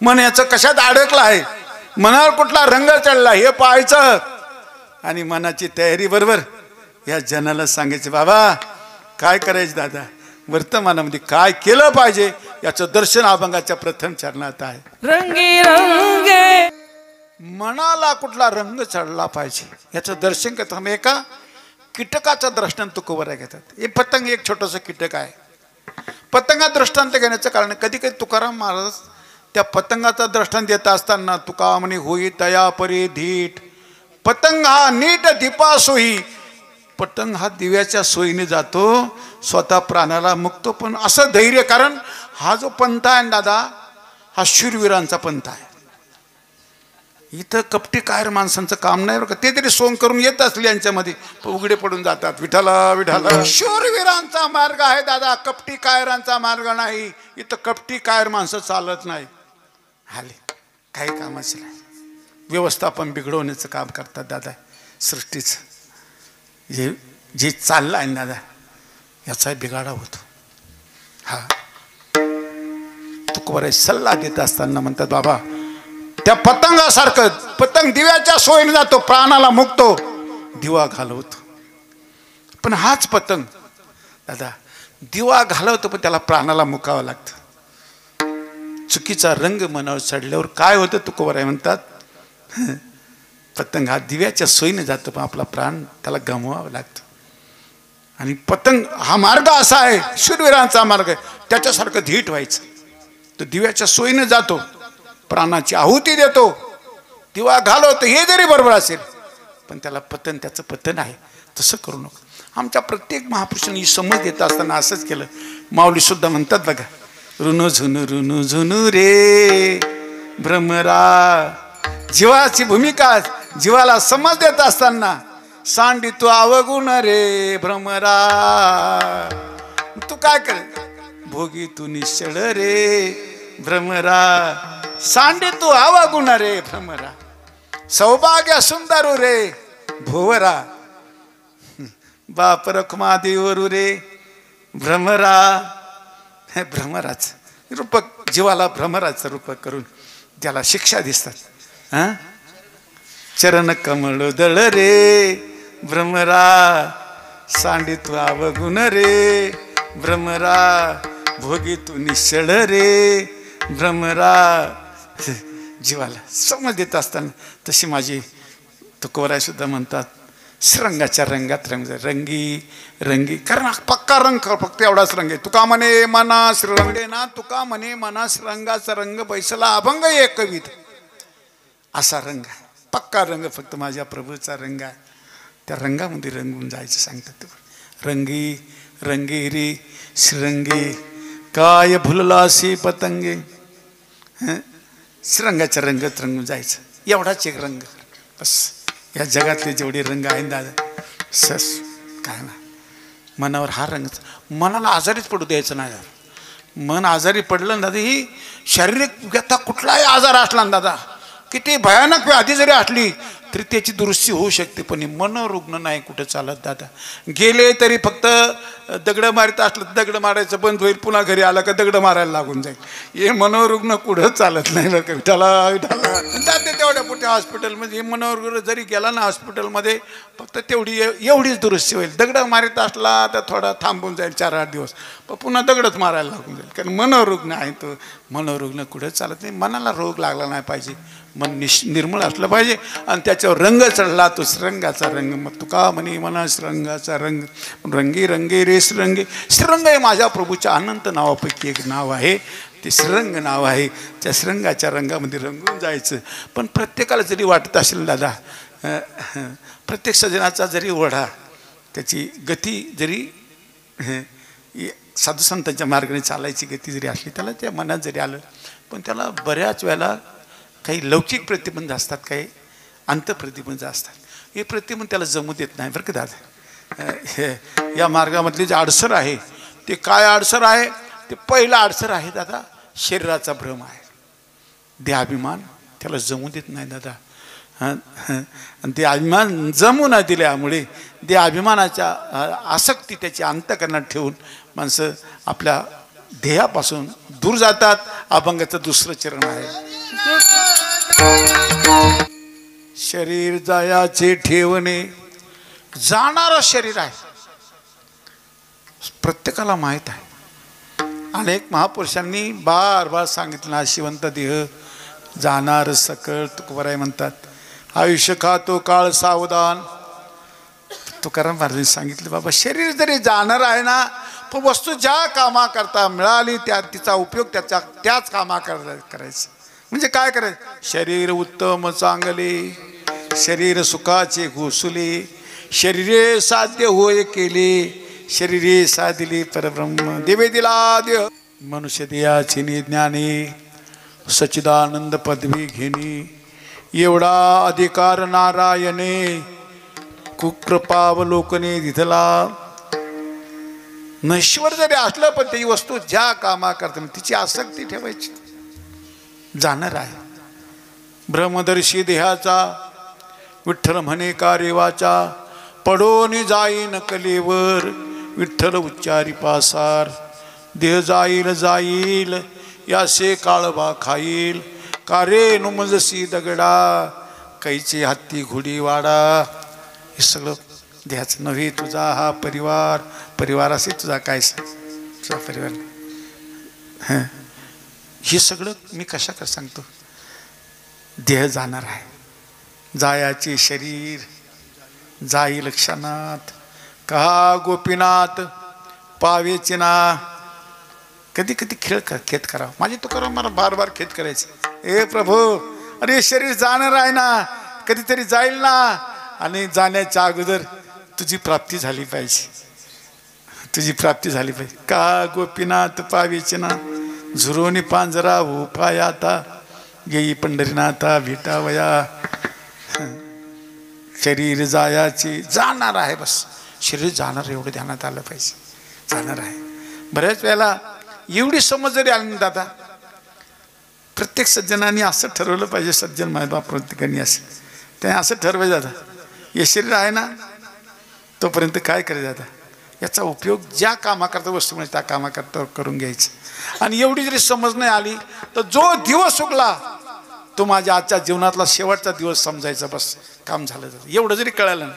मन याचं कशात अडकलं आहे, मनावर कुठला रंग चढला हे पाहायचं. आणि मनाची तयारी बरोबर या जनाला सांगायचं, बाबा काय करायचं दादा, वर्तमानामध्ये काय केलं पाहिजे याचं दर्शन अभंगाच्या प्रथम चरणात आहे. रंगी रंगे मनाला कुठला रंग चढला पाहिजे याचं दर्शन करतात. एका कीटकाचा दृष्टांत तुकोबारा घेतात. हे पतंग एक छोटंसं कीटक आहे. पतंगा दृष्टांत घेण्याचं कारण, कधी कधी तुकाराम महाराज त्या पतंगाचा दृष्टांत देत असताना तुका म्हणे, होई तया परी धीट, पतंग हा नीट दीपा सोयी. पतंग हा दिव्याच्या सोयीने जातो, स्वतः प्राणाला मुक्तो. पण असं धैर्य, कारण हा जो पंथ आहे दादा, हा शूरवीरांचा पंथ आहे. इथं कपटी कायर माणसांचं काम नाही बरं का. ते तरी सोंग करून येत असले यांच्यामध्ये उघडे पडून जातात. विठाला विठाला, शूरवीरांचा मार्ग आहे दादा, कपटी कायरांचा मार्ग नाही. इथं कपटी कायर माणसं चालत नाही. आले काही कामाचं नाही, व्यवस्थापन बिघडवण्याचं काम करतात दादा. सृष्टीचं जे चाललं आहे दादा, याचा बिघाडा होतो. हा तुकोबारा सल्ला देत असताना म्हणतात, बाबा त्या पतंगासारखं, पतंग दिव्याच्या सोयीने जातो, प्राणाला मुक्तो, दिवा घालवतो. पण हाच पतंग दादा दिवा घालवतो, पण त्याला प्राणाला मुकावं लागतं. चुकीचा रंग मनावर चढल्यावर काय होतं तुकोबारा म्हणतात, पतंग हा दिव्याच्या सोयीने जातो, पण आपला प्राण त्याला गमवावं लागतं. आणि पतंग हा मार्ग असा आहे, शूरवीरांचा मार्ग आहे, त्याच्यासारखं धीट व्हायचं. तो दिव्याच्या सोयीने जातो, प्राणाची आहुती देतो, दिवा घालवतो. हे जरी बरोबर असेल, पण त्याला पतन, त्याचं पतन आहे. तसं करू नका. आमच्या प्रत्येक महापुरुषांनी ही समज देत असताना असंच केलं. माऊली सुद्धा म्हणतात बघा, रुनु झुनु रे भ्रमरा जीवाची भूमिका जीवाला समज देत असताना सांडी तू अवगुण रे भ्रमरा, तू काय कर भोगी तू निश्चळ रे भ्रमरा, सांडी तू अवगुण रे भ्रमरा, सौभाग्य सुंदरू रे भोवरा, बाप रखमा देवरू रे भ्रमरा. हे भ्रमराच रूपक, जीवाला भ्रमराचं रूपक करून त्याला शिक्षा दिसतात. हा, चरण कमळ दळ रे भ्रमरा, सांडी तू अवगुण रे भ्रमरा, भोगी तू निश्चळ रे भ्रमरा. जीवाला समज देत असताना तशी माझी तुकोबराय सुद्धा म्हणतात श्रंगाच्या रंगात रंग रंगी रंगी, कारण पक्का रंग फक्त एवढाच रंग आहे. तुका म्हणे मनास रंगे ना, तुका म्हणे मनास रंगाचा रंग बैसला अभंग एक कवित, असा रंग आहे पक्का रंग, फक्त माझ्या प्रभूचा रंग आहे. त्या रंगामध्ये रंगून जायचं सांगतात. रंगी रंगेरी श्रंगे काय भुललासी पतंगे, श्रंगाच्या रंगात रंगून जायचं, एवढाच एक रंग बस. या जगातले जेवढे रंग आहेत दादा सस काय ना, मनावर हा रंग, मनाला आजारीच पडू द्यायचं नाही. मन आजारी पडलं ना दादा, ही शारीरिक व्यथा कुठलाही आजार असला ना दादा, किती भयानक व्याधी जरी असली तरी त्याची दुरुस्ती होऊ शकते, पण मनोरुग्ण नाही कुठं चालत दादा. गेले तरी फक्त दगड मारित असलं तर दगड मारायचं बंद होईल, पुन्हा घरी आलं का दगड मारायला लागून जाईल. हे मनोरुग्ण कुठं चालत नाही बरं का. विठाला विठाला जाते तेवढ्या कुठे हॉस्पिटलमध्ये, हे मनोरुग्ण जरी गेला ना हॉस्पिटलमध्ये फक्त तेवढी एवढीच दुरुस्ती होईल. दगड मारित असला तर थोडा थांबून जाईल 4-8 दिवस, पण पुन्हा दगडच मारायला लागून जाईल, कारण मनोरुग्ण आहे तो. मनोरुग्ण कुठं चालत नाही. मनाला रोग लागला नाही पाहिजे, मन निर्मळ असलं पाहिजे, आणि त्याच्यावर रंग चढला तो श्रंगाचा रंग. मग तुका म्हणे मना श्रंगाचा रंग, रंगी रंगे रे श्रंगे. श्रंग हे माझ्या प्रभूच्या अनंत नावापैकी एक नाव आहे, ते श्रंग नाव आहे. त्या श्रंगाच्या रंगामध्ये रंगून जायचं. पण प्रत्येकाला जरी वाटत असेल दादा, प्रत्येक सजनाचा जरी ओढा, त्याची गती जरी साधू संतांच्या मार्गाने चालायची गती जरी असली, त्याला त्या मनात जरी आलं, पण त्याला बऱ्याच वेळेला काही लौकिक प्रतिबंध असतात, काही अंतप्रतिबंध असतात. हे प्रतिबंध त्याला जमू देत नाही बरं का दादा. या मार्गामधली जे अडसर आहे ते काय अडसर आहे, ते पहिला अडसर आहे दादा शरीराचा भ्रम आहे, देहाभिमान त्याला जमू देत नाही दादा. आणि ते अभिमान जमू न दिल्यामुळे देहाभिमानाच्या आसक्ती त्याची अंतःकरणात ठेवून माणसं आपल्या ध्येयापासून दूर जातात. अभंगाचं दुसरं चरण आहे शरीर जायाचे ठेवणे. जाणारं शरीर आहे, प्रत्येकाला माहीत आहे. अनेक महापुरुषांनी बार बार सांगितलं, नाशिवंत देह जाणार सकळ. तुकोबराय म्हणतात आयुष्य खातो काळ सावधान. तुकाराम महाराजांनी सांगितलं बाबा शरीर जरी जाणार आहे ना, पण वस्तू ज्या कामा करता मिळाली त्या तिचा उपयोग त्याच कामा करायचा. म्हणजे काय करायचं, शरीर उत्तम चांगले, शरीर सुखाचे घोसले, शरीरे साध्य होय केले, शरीरे साधिले परब्रह्म. देवे दिला देह मनुष्य देयाची ज्ञाने, सच्चिदानंद पदवी घेणे. एवढा अधिकार नारायणे, कुकृपावलोकने दिधला. नश्वर जरी असलं पण ती वस्तू ज्या कामा करता तिची आसक्ती ठेवायची. जाणार आहे ब्रह्मदर्शी देहाचा, विठ्ठल म्हणे कारेवाचा. पडोनी जाईन कलेवर, विठ्ठल उच्चारी पासार. देह जाईल जाईल यासे काळबा खाईल, कारे नुमजसी दगडा, कैचे हत्ती घोडी वाडा. हे सगळं देहाचं नव्हे, तुझा हा परिवार. परिवार असे तुझा काय तुझा परिवार. हे सगळं मी कशा सांगतो, देह जाणार आहे. जायाचे शरीर जाईल क्षणात. कहा गोपीनाथ पावेचे ना. कधी कधी खेत करावं. माझी तुकाराम मला बार बार खेत करायचे. ए प्रभू, अरे शरीर जाणार आहे ना, कधीतरी जाईल ना, आणि जाण्याच्या अगोदर तुझी प्राप्ती झाली पाहिजे, तुझी प्राप्ती झाली पाहिजे. का गोपीनाथ पावेचे ना, झुरोनी पांजरा उपाय आता. येई पंढरीनाथा भेटावया, शरीर जायाची जाणार आहे. बस शरीर जाणार एवढं ध्यानात आलं पाहिजे. जाणार आहे. बऱ्याच वेळेला एवढी समज जरी आली ना दादा, प्रत्येक सज्जनाने असं ठरवलं पाहिजे, सज्जन मायबाप प्रत्येकाने असेल त्याने असं ठरवायचं दादा, हे शरीर आहे ना तोपर्यंत काय करायचं दादा, याचा उपयोग ज्या कामाकरता वस्तू म्हणजे त्या कामाकरता करून घ्यायचं. आणि एवढी जरी समज नाही आली तर जो दिवस उगला तो माझ्या आजच्या जीवनातला शेवटचा दिवस समजायचा. बस काम झालं. एवढं जरी कळालं ना,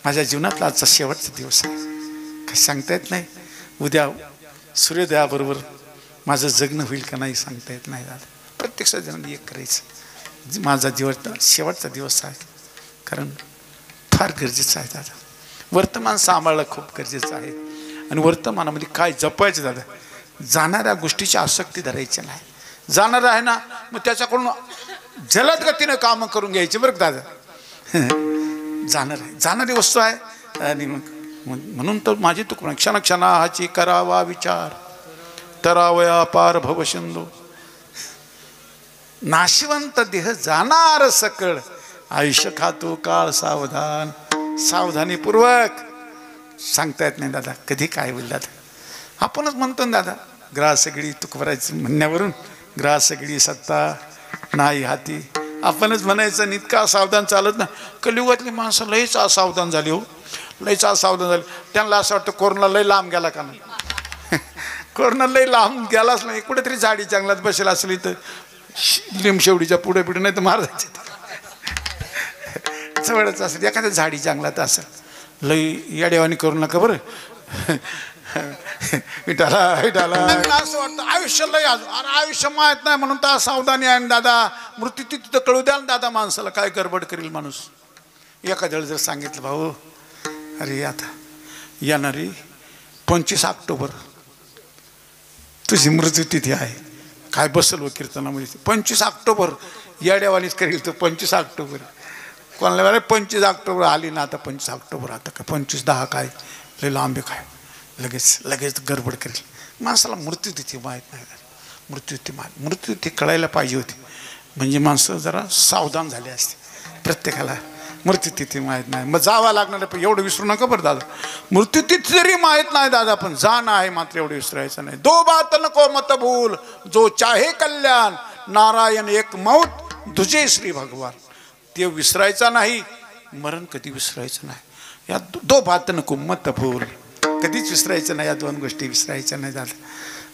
माझ्या जीवनातला आजचा शेवटचा दिवस आहे. काही सांगता येत नाही उद्या सूर्योदयाबरोबर माझं जगणं होईल का नाही सांगता येत नाही दादा. प्रत्येक जणांनी एक करायचं, माझा शेवटचा दिवस आहे. कारण फार गरजेचं आहे दादा. वर्तमान सांभाळणं खूप गरजेचं आहे. आणि वर्तमानामध्ये काय जपायचं दादा, जाणाऱ्या गोष्टीची आसक्ती धरायची नाही. जाणार आहे ना मग त्याच्याकडून जलद गतीनं कामं करून घ्यायची बरं दादा. जाणार आहे, जाणारी वस्तू आहे. आणि मग म्हणून तर माझी तुकडा क्षणक्षणा हाची करावा विचार, तरावया पार भवसिंधू. नाशिवंत देह जाणार सकळ, आयुष्य खातो काळ सावधान. सावधानीपूर्वक सांगता येत नाही दादा कधी काय होईल दादा. आपणच म्हणतो ना दादा, ग्रासगडी तुकवरायचं म्हणण्यावरून ग्रासगडी सत्ता नाही हाती. आपणच म्हणायचं इतका सावधान चालत ना. कलियुगातली माणसं लयच असावधान झाली हो, लयच असावधान झाली. त्यांना असं वाटतं कोरोना लय लांब गेला का नाही. कोरोना लय लांब गेलाच नाही, कुठेतरी झाडी जंगलात बसेल असली तर लिमशेवडीच्या पुढे पुढे नाही तर मार जायचे. जवळच असेल एखाद्या झाडी जंगलात असेल, लय येडेवानी करू नका बरं. विटाला विटाला असं वाटतं आयुष्य लय, अरे आयुष्य माहीत नाही म्हणून तर सावधानी आहे दादा. मृत्यू तिथं कळू द्या ना दादा माणसाला, काय गडबड करील माणूस. एखाद्या वेळेस जर सांगितलं भाऊ अरे आता येणारी 25 ऑक्टोबर तुझी मृत्यूतिथी आहे, काय बसल व कीर्तनामध्ये 25 ऑक्टोबर येड्यावानीच करेल तो. 25 ऑक्टोबर कोणाला वेळेला 25 ऑक्टोबर आली ना, आता 25 ऑक्टोबर आता काय 25-10 काय लय लांबे काय लगेच गडबड करेल. माणसाला मृत्यूतिथी माहीत नाही. मृत्यूतिथी कळायला पाहिजे होती म्हणजे माणसं जरा सावधान झाले असते. प्रत्येकाला मृत्यूतिथी माहीत नाही, मग जावं लागणार आहे. पण एवढं विसरू नका बरं दादा, मृत्यूतिथी जरी माहीत नाही दादा पण जाणं आहे मात्र एवढं विसरायचं नाही. दो बात नको मत भूल, जो चाहे कल्याण, नारायण एक मौत तुझे श्री भगवान. ते विसरायचा नाही, मरण कधी विसरायचं नाही. या दो बात नको मत भूल, कधीच विसरायचं नाही. या दोन गोष्टी विसरायच्या नाही दादा.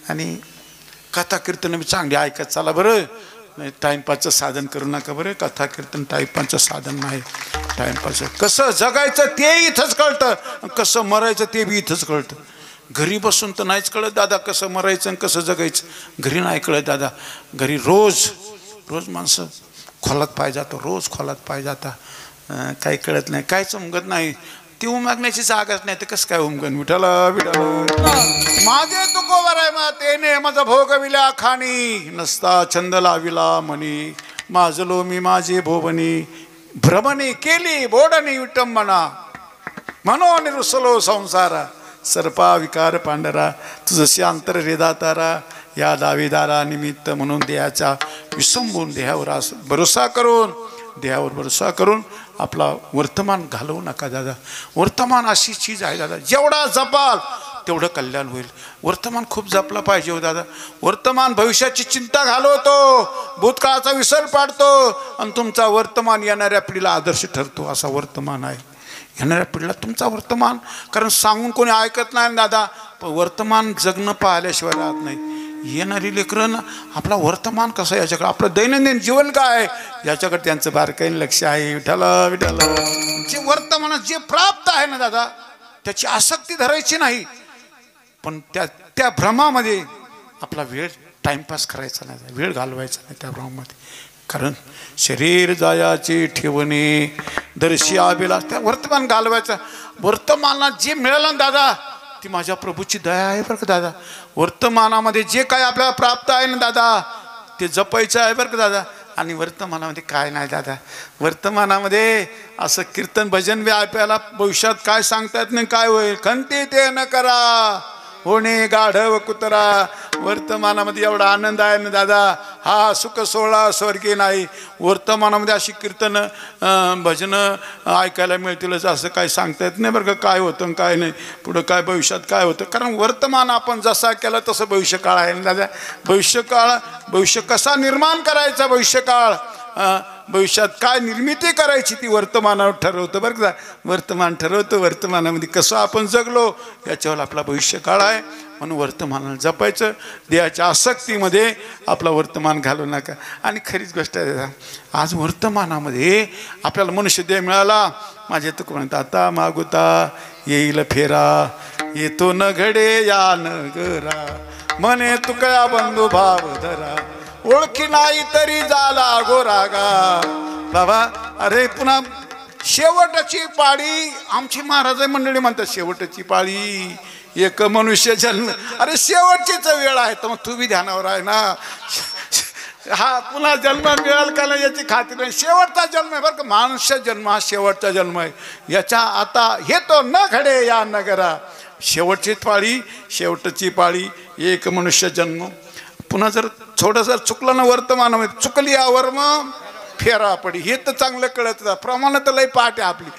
आणि कथा कीर्तन बी चांगली ऐकत चला बरं. टाइमपासचं साधन करू नका बरं. कथा कीर्तन टाइमपासचं साधन नाही. टाइमपास कसं जगायचं ते इथंच कळतं, कसं मरायचं ते बी इथंच कळतं. घरी बसून तर नाहीच कळत दादा कसं मरायचं आणि कसं जगायचं. घरी नाही कळत दादा. घरी रोज माणसं खोलात पाय जातो, रोज खोलात पाय जाता. काही कळत नाही, काहीच उमगत नाही. ती उमगण्याची जागाच नाही तर कसं काय उमगन. विठाला माझे तुकोवर आहे मा तेने माझा भोग विल्या खाणी, नसता छंद लाविला मनी, माझलो मी माझे भोवनी, भ्रमणी केली बोडणी विटंबना, म्हणून रुसलो संसारा, सर्पा विकार पांढरा, तुझशी अंतर रेदा तारा, या दावेदारा निमित्त म्हणून देहाचा विसंबून देहावर भरोसा करून आपला वर्तमान घालवू नका दादा. वर्तमान अशी चीज आहे दादा, जेवढा जपाल तेवढं कल्याण होईल. वर्तमान खूप जपला पाहिजे हो दादा. वर्तमान भविष्याची चिंता घालवतो, भूतकाळाचा विसर पाडतो आणि तुमचा वर्तमान येणाऱ्या पिढीला आदर्श ठरतो. असा वर्तमान आहे येणाऱ्या पिढीला तुमचा वर्तमान. कारण सांगून कोणी ऐकत नाही दादा, पण वर्तमान जगणं पाहिल्याशिवाय राहत नाही. येणारी लेकरं आपला वर्तमान कसं, याच्याकडे आपलं दैनंदिन जीवन काय आहे याच्याकडे त्यांचं बारकाईने लक्ष आहे. विठाला जे वर्तमानात जे प्राप्त आहे ना दादा त्याची आसक्ती धरायची नाही, पण त्या भ्रमामध्ये आपला वेळ टाइमपास करायचा नाही, वेळ घालवायचा नाही त्या भ्रमामध्ये. कारण शरीर जायाचे ठेवणे दर्शी आबेला, त्या वर्तमान घालवायचं. वर्तमानात जे मिळालं ना दादा ती माझ्या प्रभूची दया आहे बरं का दादा. वर्तमानामध्ये जे काय आपल्याला प्राप्त आहे ना दादा ते जपायचं आहे बरं का दादा. आणि वर्तमानामध्ये काय नाही दादा. वर्तमानामध्ये असं कीर्तन भजन बी ऐकायला भविष्यात काय सांगता येत नाही काय होईल. खंती ते न करा होणे गाढव कुत्रा. वर्तमानामध्ये एवढा आनंद आहे ना दादा, हा सुख सोहळा स्वर्गीय नाही. वर्तमानामध्ये अशी कीर्तन भजनं ऐकायला मिळतीलच असं काय सांगता येत नाही बरं का, काय होतं काय नाही, पुढं काय भविष्यात काय होतं. कारण वर्तमान आपण जसा केला तसं भविष्यकाळ आहे ना दादा. भविष्य कसा निर्माण करायचा, भविष्यकाळ भविष्यात काय निर्मिती करायची ती वर्तमानावर ठरवतं बरं का. वर्तमान ठरवतं, वर्तमानामध्ये कसं आपण जगलो याच्यावर आपला भविष्यकाळ आहे. म्हणून वर्तमानाला जपायचं, देहाच्या आसक्तीमध्ये आपला वर्तमान घालू नका. आणि खरीच गोष्ट आहे, आज वर्तमानामध्ये आपल्याला मनुष्यदेह मिळाला. माझे तुक म्हणतात आता मागुता येईल फेरा, येतो न घडे या नगरा, म्हणे तुकया बंधू भाव धरा, ओळखी नाही तरी झाला गोरागा. बाबा अरे पुन्हा शेवटची पाळी, आमची महाराज मंडळी म्हणतात शेवटची पाळी एक मनुष्य जन्म. अरे शेवटचीच वेळ आहे, तर मग तू बी ध्यानावर आहे ना. हा पुन्हा जन्म मिळेल का नाही याची खात्री नाही. शेवटचा जन्म आहे बरं का, माणूस जन्म हा शेवटचा जन्म आहे. याच्या आता हे तो न घडे या नगरा, शेवटची पाळी, शेवटची पाळी एक मनुष्य जन्म. पुन्हा जर थोडंसं चुकलं ना वर्तमानामध्ये, चुकली यावर मग फेरा पडी. हे तर चांगलं कळत, प्रमाण तर लई पाठ आहे आपली,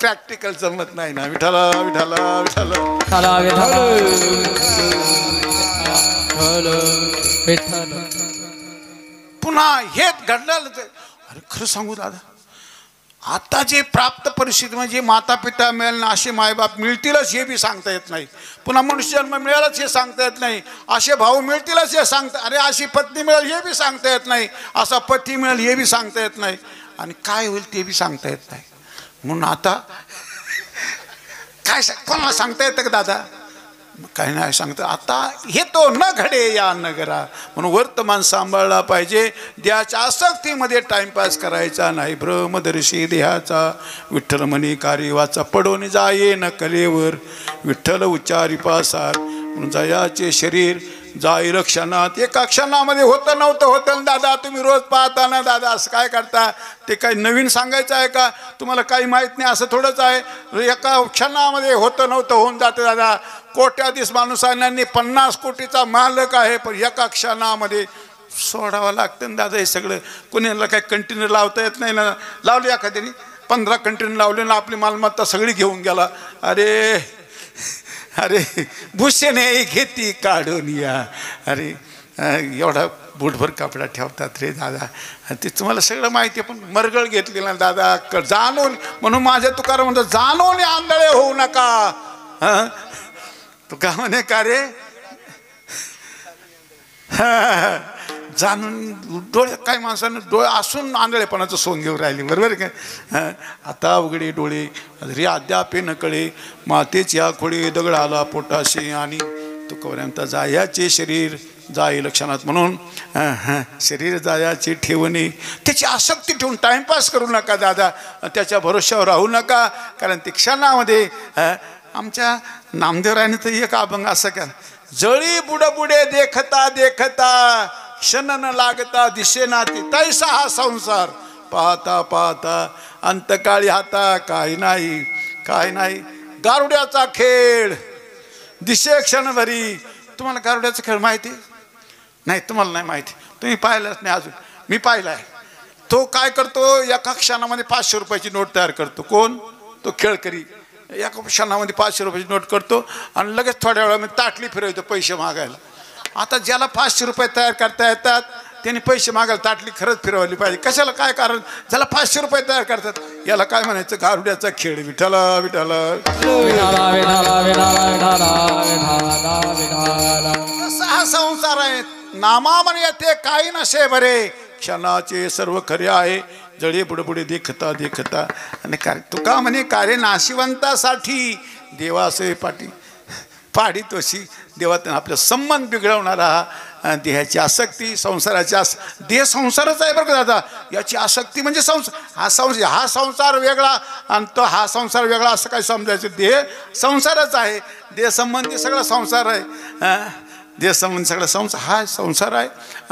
प्रॅक्टिकल जमत नाही ना. विठाला विठाला विठाला. पुन्हा हेच घडलं. अरे खरं सांगू दादा, आता जे प्राप्त परिस्थिती म्हणजे माता पिता मिळेल ना, असे मायबाप मिळतीलच हे बी सांगता येत नाही. पुन्हा मनुष्य जन्म मिळेलच हे सांगता येत नाही. असे भाऊ मिळतीलच हे सांगता, अरे अशी पत्नी मिळेल हे बी सांगता येत नाही. असा पती मिळेल हे बी सांगता येत नाही. आणि काय होईल ते बी सांगता येत नाही. म्हणून आता काय कोणाला सांगता येतं का दादा, काही नाही सांगतं. आता हे तो न घडे या नगरा, म्हणून वर्तमान सांभाळला पाहिजे. देहाच्या आसक्तीमध्ये टाइमपास करायचा नाही. भ्रमदर्शी देहाचा विठ्ठल म्हणी कार्य वाचा, पडून जाये न कलेवर विठ्ठल उच्चारी पासार. म्हणून जयाचे शरीर जाई रक्षणात. एका क्षणामध्ये होतं नव्हतं होतं दादा. तुम्ही रोज पाहता ना दादा, असं काय करता, ते काही नवीन सांगायचं आहे का तुम्हाला, काही माहीत नाही असं थोडंच आहे. एका क्षणामध्ये होतं नव्हतं होऊन जातं दादा. कोट्याधीश माणूस आहे, 50 कोटीचा मालक आहे, पण एका क्षणामध्ये सोडावं लागतं ना दादा. हे सगळं कोणाला काही कंटिन्यू लावता येत नाही ना. लावली एखाद्याने 15 कंटिन्यू लावले ना, आपली मालमत्ता सगळी घेऊन गेला. अरे भूषणे घेती काढून या. अरे एवढा बुटभर कपडा ठेवतात रे दादा, ते तुम्हाला सगळं माहिती आहे. पण मरगळ घेतली ना दादा, जाणून. म्हणून माझ्या तुकाराम म्हणतो, जाणून आंधळे होऊ नका. तुका म्हणे का रे, जाणून डोळे, काय माणसानं डोळे असून आंधळेपणाचं सोंग घेऊन राहिली, बरोबर काय. आता उघडे डोळे रे अद्याप न कळे, मातेची या खोडी दगड आला पोटाशी. आणि तुकोऱ्यांता जायाचे शरीर जाई लक्षणात. म्हणून शरीर जायाचे ठेवणे, त्याची आसक्ती ठेवून टाइमपास करू नका दादा. त्याच्या भरोश्यावर राहू नका. कारण ते क्षणामध्ये आमच्या नामदेवरायाने तर एक अभंग असं का, जळी बुडबुडे देखता देखता क्षण न लागता दिसेना ती, तैसा हा संसार पाहता पाहता अंतकाळी हाता काय नाही काय नाही. गारुड्याचा खेळ दिसे क्षणभरी. तुम्हाला गारुड्याचा खेळ माहिती नाही? तुम्हाला नाही माहिती, तुम्ही पाहिलंच नाही अजून. मी पाहिला आहे. तो काय करतो, एका क्षणामध्ये 500 रुपयाची नोट तयार करतो. कोण? तो खेळकरी. एका क्षणामध्ये 500 रुपयाची नोट करतो आणि लगेच थोड्या वेळामध्ये ताटली फिरवतो पैसे मागायला. आता ज्याला 500 रुपये तयार करता येतात त्यांनी पैसे मागायला ताटली खरंच फिरवली पाहिजे. कशाला, काय कारण? ज्याला 500 रुपये तयार करतात याला काय म्हणायचं, गारुड्याचा खेळ. विठाला विठाला. हा संसार आहे. नामा म्हणे येते काही नसे बरे, क्षणाचे सर्व खरे आहे, जळे बुडबुडे देखता देखता. आणि तुका म्हणे कार्य नाशिवंतासाठी देवासे पाठी पाडी तोशी. देवात आपला संबंध बिघडवणारा हा देहाची आसक्ती, संसाराची देह संसारच आहे बरं का दादा. याची आसक्ती म्हणजे संसार. हा संसार वेगळा आणि तो हा संसार वेगळा असं काय समजायचं. देह संसारच आहे, देह संबंधी सगळा संसार आहे. देह संबंधी सगळा संसार हा संसार आहे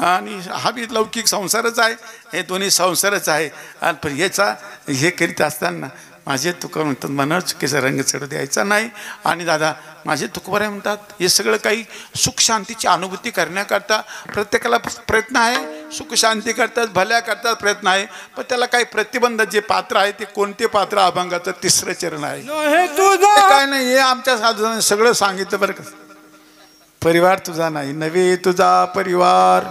आणि हा बी लौकिक संसारच आहे. हे दोन्ही संसारच आहे. आणि पण याचा हे करीत असताना माझे तुकोबार म्हणतात मनावर चुकीचा रंग चढू द्यायचा नाही. आणि दादा माझे तुकोबार म्हणतात हे सगळं काही सुख शांतीची अनुभूती करण्याकरता प्रत्येकाला प्रयत्न आहे. सुख शांती करतात, भल्या करतात प्रयत्न आहे, पण त्याला काही प्रतिबंध जे पात्र आहे ते कोणते पात्र? अभंगाचं 3रं चरण आहे. काय नाही हे आमच्या साधूने सगळं सांगितलं बरं का. परिवार तुझा नाही नव्हे तुझा परिवार.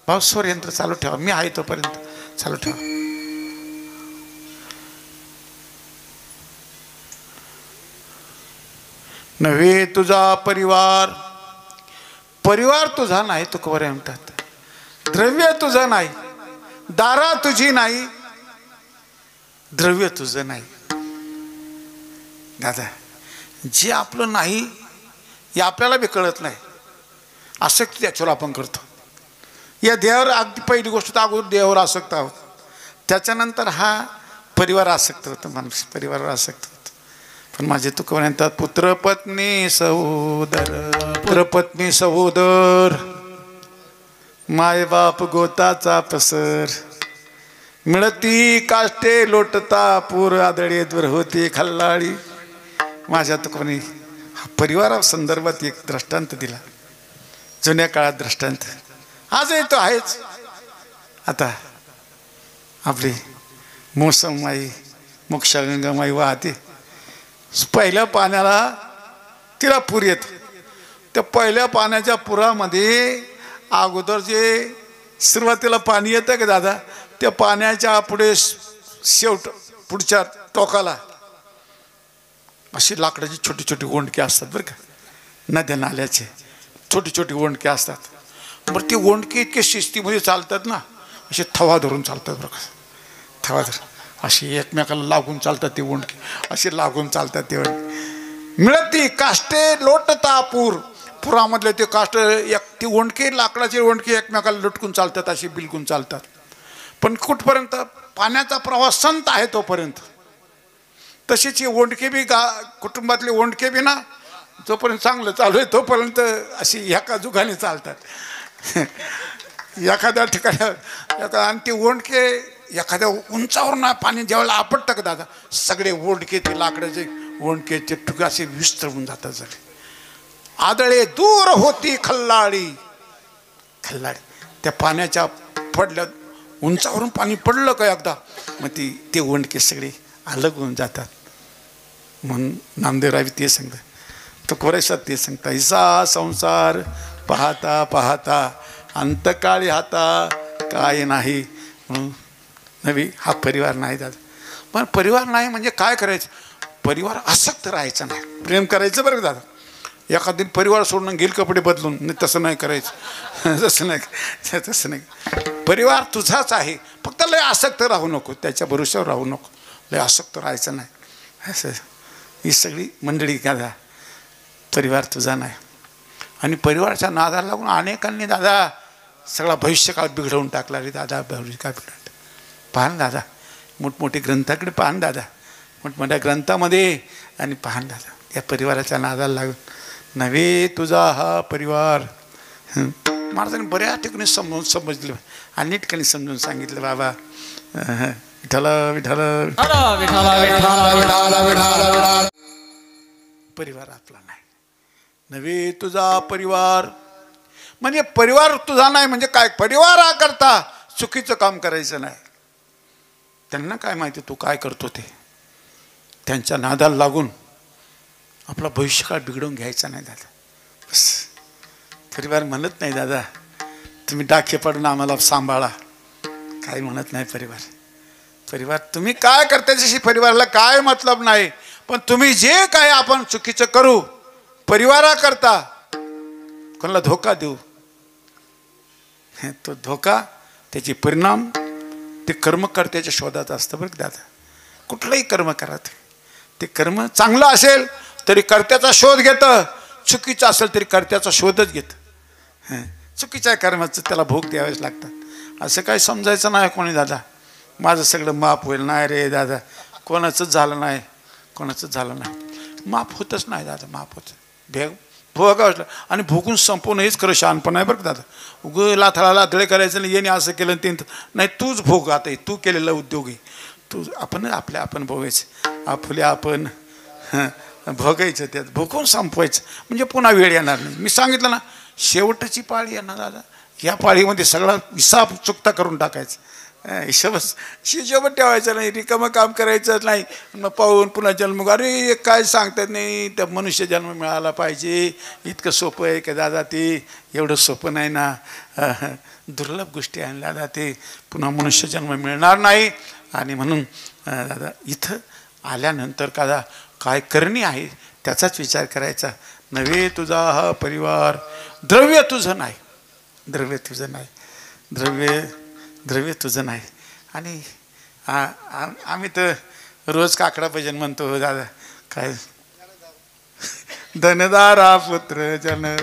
भाऊ स्वर यंत्र चालू ठेवा, मी आहे तोपर्यंत चालू ठेवा. नव्हे तुझा परिवार, परिवार तुझा नाही तुकोबार म्हणतात. द्रव्य तुझं नाही, दारा तुझी नाही, द्रव्य तुझं नाही. दादा जे आपलं नाही हे आपल्याला बी कळत नाही. आसक्ती त्याच्यावर आपण करतो. या देहावर अगदी पहिली गोष्ट तर अगोदर देहावर आसक्त आहोत, त्याच्यानंतर हा परिवार आसक्त होतो. माणूस परिवारावर आसक्त होतो. पण माझे तुकोबार म्हणतात पुत्र पत्नी सहोदर, पुत्र पत्नी सहोदर, माय बाप गोताचा पसर, मिळती काष्टे लोटता पूर, आदळे दूर होती खल्लाळी. माझ्या तुकोबाने हा परिवारा संदर्भात एक दृष्टांत दिला. जुन्या काळात दृष्टांत आजही तो आहेच. आता आपली मोसमाई मोक्षगंगामाई वाहते, पहिल्या पाण्याला तिला पूर येतो. त्या पहिल्या पाण्याच्या पुरामध्ये अगोदर जे सुरुवातीला पाणी येतं का दादा, त्या पाण्याच्या पुढे पुढच्या टोकाला अशी लाकडाची छोटी छोटी ओंडके असतात बरं का. नद्या नाल्याचे छोटी छोटी ओंडके असतात. बरं ते ओंडके इतके शिस्तीमध्ये चालतात ना, असे थवा धरून चालतात बरं का. थवा धरून अशी एकमेकाला लागून चालतात ते ओंडके, असे लागून चालतात ते ओंडके. मिळती काष्टे लोटता पूर, पुरामधले ते काष्ट ते ओंडके लाकडाचे ओंडके एकमेकाला लटकून चालतात, असे बिलकून चालतात. पण कुठपर्यंत? पाण्याचा प्रवास संत आहे तोपर्यंत. तसेच हे ओंडके बी कुटुंबातले ओंडके बी ना जोपर्यंत चांगलं चालू आहे तोपर्यंत अशी एका जुगाने चालतात. एखाद्या ठिकाणी आणि ते ओंडके एखाद्या उंचावर ना पाणी ज्यावेळेला आपटतं का दादा, सगळे ओंडके ते लाकडाचे ओंडकेचे तुकडे असे विस्तळून जातात. सगळे आदळे दूर होती खल्लाळी, खल्लाळी त्या पाण्याच्या पडल्या उंचावरून पाणी पडलं का एकदा, मग ते ओंडके सगळे अलग होऊन जातात. म्हणून नामदेवरावी ते सांगतात, तुकोबारासात ते सांगता, ऐसा संसार पाहता पाहता अंतकाळी हाता काय नाही. म्हणून नवी हा परिवार नाही दादा. पण परिवार नाही म्हणजे काय करायचं? परिवार आसक्त राहायचं नाही, प्रेम करायचं बरं दादा. एखादी परिवार सोडून घेईल कपडे बदलून, नाही तसं नाही करायचं. तसं नाही. परिवार तुझाच आहे, फक्त लय आसक्त राहू नको, त्याच्या भरोश्यावर राहू नको, लय आसक्त राहायचं नाही. असं ही सगळी मंडळी दादा परिवार तुझा नाही. आणि परिवाराच्या नादाला लागून अनेकांनी दादा सगळा भविष्यकाळ बिघडवून टाकला रे दादा. भविष्यकाळ बिघडला पहा ना दादा, मोठमोठे ग्रंथाकडे पाहा ना दादा, मोठमोठ्या ग्रंथामध्ये आणि पाहा ना दादा, या परिवाराच्या नादाला लागून नव्हे तुझा हा परिवार. महाराजांनी बऱ्याच ठिकाणी समजलं आणि नीट ठिकाणी समजून सांगितलं. बाबा विठ्ठल विठ्ठल परिवार आपला नाही. नव्हे तुझा परिवार म्हणजे परिवार तुझा नाही म्हणजे काय? परिवारा करता चुकीचं काम करायचं नाही. त्यांना काय माहिती तू काय करतो ते, त्यांच्या नादाला लागून आपला भविष्यकाळ बिघडवून घ्यायचा नाही दादा. बस परिवार म्हणत नाही दादा तुम्ही डाके पडून आम्हाला सांभाळा, काही म्हणत नाही परिवार. परिवार तुम्ही काय करता त्याच्याशी परिवाराला काय मतलब नाही. पण तुम्ही जे काय आपण चुकीचं करू परिवारा करता कोणाला धोका देऊ, तो धोका त्याचे परिणाम ते कर्मकर्त्याच्या शोधात असतं बरं दादा. कुठलंही कर्म करा, ते कर्म चांगलं असेल तरी कर्त्याचा शोध घेतं, चुकीचं असेल तरी कर्त्याचा शोधच घेतं. चुकीच्या कर्माचं त्याला भोग द्यावेच लागतात. असं काही समजायचं नाही कोणी दादा माझं सगळं माफ होईल. नाही रे दादा, कोणाचंच झालं नाही, कोणाचंच झालं नाही. माफ होतच नाही दादा, माफ होतं. भोगावं आणि भोगून संपवणं हेच खरं शहाणपण आहे बरं का दादा. उगं लाथाला लाथळे करायचं नाही, येणे असं केलं ते नाही. तूच भोग, आता तू केलेला उद्योग आहे, तू आपण भोगायचं, आपले आपण भोगायचं, त्यात भोगून संपवायचं, म्हणजे पुन्हा वेळ येणार नाही. मी सांगितलं ना, शेवटची पाळी आहे ना दादा, ह्या पाळीमध्ये सगळा हिसाब चुकता करून टाकायचा. हिशोबत ठेवायचं नाही, रिकामं काम करायचं नाही. मग पाहून पुन्हा जन्म, अरे काय सांगतात नाही, त्या मनुष्य जन्म मिळाला पाहिजे, इतकं सोपं आहे का दादा? ते एवढं सोपं नाही ना, दुर्लभ गोष्टी आहे दादा, ते पुन्हा मनुष्य जन्म मिळणार नाही. आणि म्हणून दादा इथं आल्यानंतर का काय करणी आहे त्याचाच विचार करायचा. नव्हे तुझा हा परिवार, द्रव्य तुझं नाही, द्रव्य तुझं नाही, द्रव्य तुझं नाही. आणि आम्ही तर रोज काकडा भजन म्हणतो दादा, काय धनदारा पुत्र जन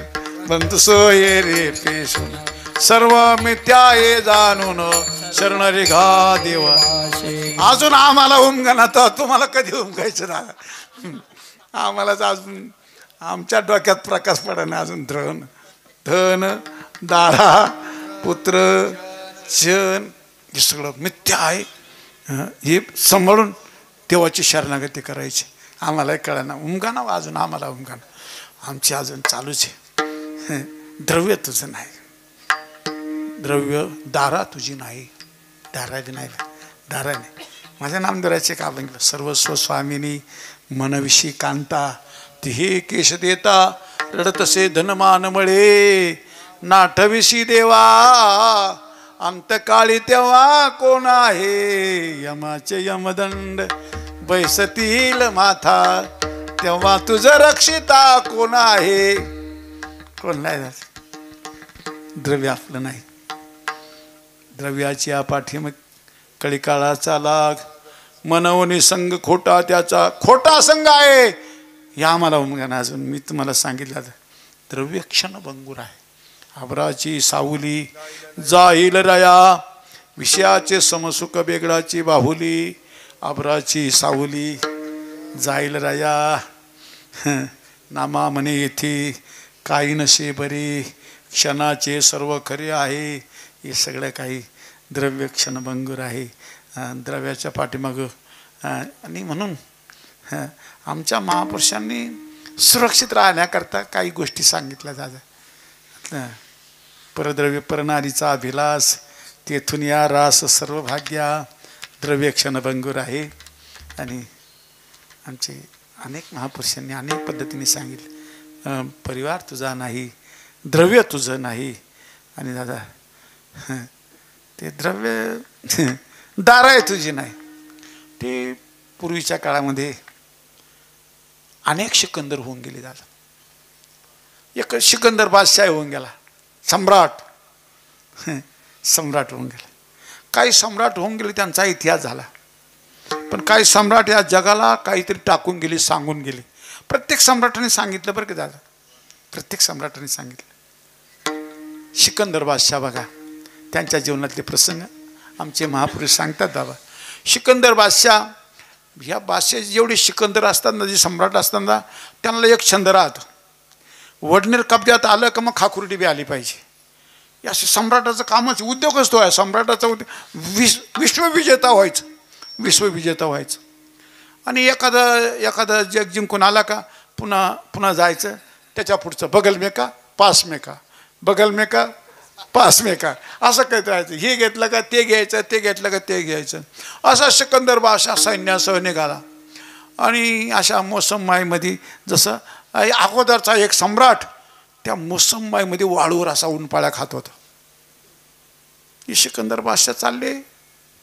बंधू सोये रे पेशून, सर्व मिथ्या हे जाणून शरण रे घा देवा. अजून आम्हाला उमगना, तर तुम्हाला कधी उमगायचं दादा? आम्हालाच अजून आमच्या डोक्यात प्रकाश पडना. अजून धन दारा पुत्र जन हे सगळं मिथ्या आहे, हे सांभाळून देवाची शरणागती करायची. आम्हालाही कळना, उमगाना अजून आम्हाला उमगाना, आमची अजून चालूच आहे. द्रव्य तुझं नाही, द्रव्य दारा तुझी नाही, दारा नाही, दारा नाही. माझ्या नामदेवाचे का बघितलं, सर्वस्व स्वामिनी मनविषयी कांता, तिहे केश देता रडतसे धनमान मळे, नाठविषयी देवा अंतकाळी तेव्हा कोण आहे, यमाचे यमदंड बैसतील माथा, तेव्हा तुझं रक्षिता कोण आहे? कोण नाही. द्रव्य आपलं नाही, द्रव्याची पाठीमाग कळीकाळाचा लाग, मनवनी संघ खोटा त्याचा, खोटा संघ आहे हे आम्हाला उमगाना. अजून मी तुम्हाला सांगितलं, द्रव्य क्षणभंगूर आहे. आबराची सावली जाईल रया, विषयाचे समसुख बेगडाची बाहुली, आबराची सावली जाईल रया, नामा म्हणे येथे काही नसे बरे, क्षणाचे सर्व खरे आहे. हे सगळं काही द्रव्य क्षणभंगूर आहे, द्रव्याच्या पाठीमागं. आणि म्हणून आमच्या महापुरुषांनी सुरक्षित राहण्याकरता काही गोष्टी सांगितल्या जातात. परद्रव्य परनारीचा अभिलाष, तेथून या रास सर्व भाग्या, द्रव्य क्षणभंगूर आहे. आणि आमचे अनेक महापुरुषांनी अनेक पद्धतीने सांगितले, परिवार तुझा नाही, द्रव्य तुझं नाही. आणि दादा ते द्रव्य दारा आहे तुझी नाही. ते पूर्वीच्या काळामध्ये अनेक सिकंदर होऊन गेले दादा. एक सिकंदर बादशाह होऊन गेला, सम्राट होऊन गेला. काही सम्राट होऊन गेले, त्यांचा इतिहास झाला. पण काही सम्राट या जगाला काहीतरी टाकून गेले, सांगून गेले. प्रत्येक सम्राटाने सांगितलं बरं का दादा, प्रत्येक सम्राटाने सांगितलं. सिकंदर बादशाह बघा, त्यांच्या जीवनातले प्रसंग आमचे महापुरुष सांगतात बाबा. सिकंदर बादशाह, ह्या बादशाह जेवढे सिकंदर असतात ना, जे सम्राट असतात ना, त्यांना एक छंद राहतो, वडनेर कब्जात आलं का मग खाकुर्डी बी आली पाहिजे. या सम्राटाचं कामच, उद्योगच तो आहे सम्राटाचा उद्योग. विश्वविजेता व्हायचं, विश्वविजेता व्हायचं. आणि एखादा जग जिंकून आला का पुन्हा जायचं. त्याच्या पुढचं बगल में का पास में का, बगल में का पास में का, असं काही राहायचं. हे घेतलं का ते घ्यायचं, ते घेतलं का ते घ्यायचं. असा सिकंदर बादशाह सैन्यासह निघाला. आणि अशा मोसममाईमध्ये, जसं अगोदरचा एक सम्राट त्या मोसममाईमध्ये वाळूवर असा उन्हाळ्या खात होता. हे सिकंदर बादशाह चालले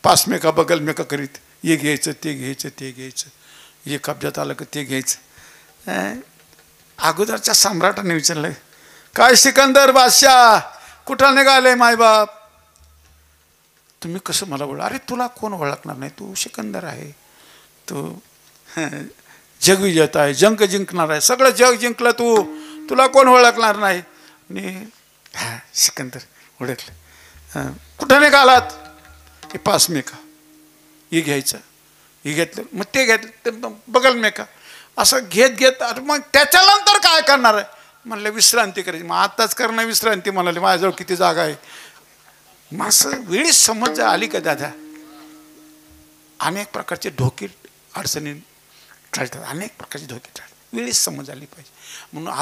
पास में का बगल में का करीत, हे घ्यायचं ते घ्यायचं ते घ्यायचं, हे कब्जात आलं का ते घ्यायचं. अगोदरच्या सम्राटाने विचारलं, काय सिकंदर बादशाह कुठं निघाले मायबाप? तुम्ही कसं मला ओळख? अरे तुला कोण ओळखणार नाही, तू सिकंदर आहे, तू जगविजेता आहे, जंग जिंकणार आहे, सगळं जग जिंकलं तू, तुला कोण ओळखणार नाही. आणि सिकंदर ओळखलं. कुठं निघालात? हे पास में का, हे घ्यायचं, हे घेतलं, मग ते घेतलं, ते बगल में का, असं घेत मग त्याच्यानंतर काय करणार आहे? म्हणलं विश्रांती करायची. मग आताच करणं विश्रांती म्हणाले, माझ्याजवळ किती जागा आहे. मग असं वेळीच समज आली का दादा? अनेक प्रकारचे धोके अडचणी टाळतात, अनेक प्रकारचे धोके टाळतात. वेळीच समज आली पाहिजे. म्हणून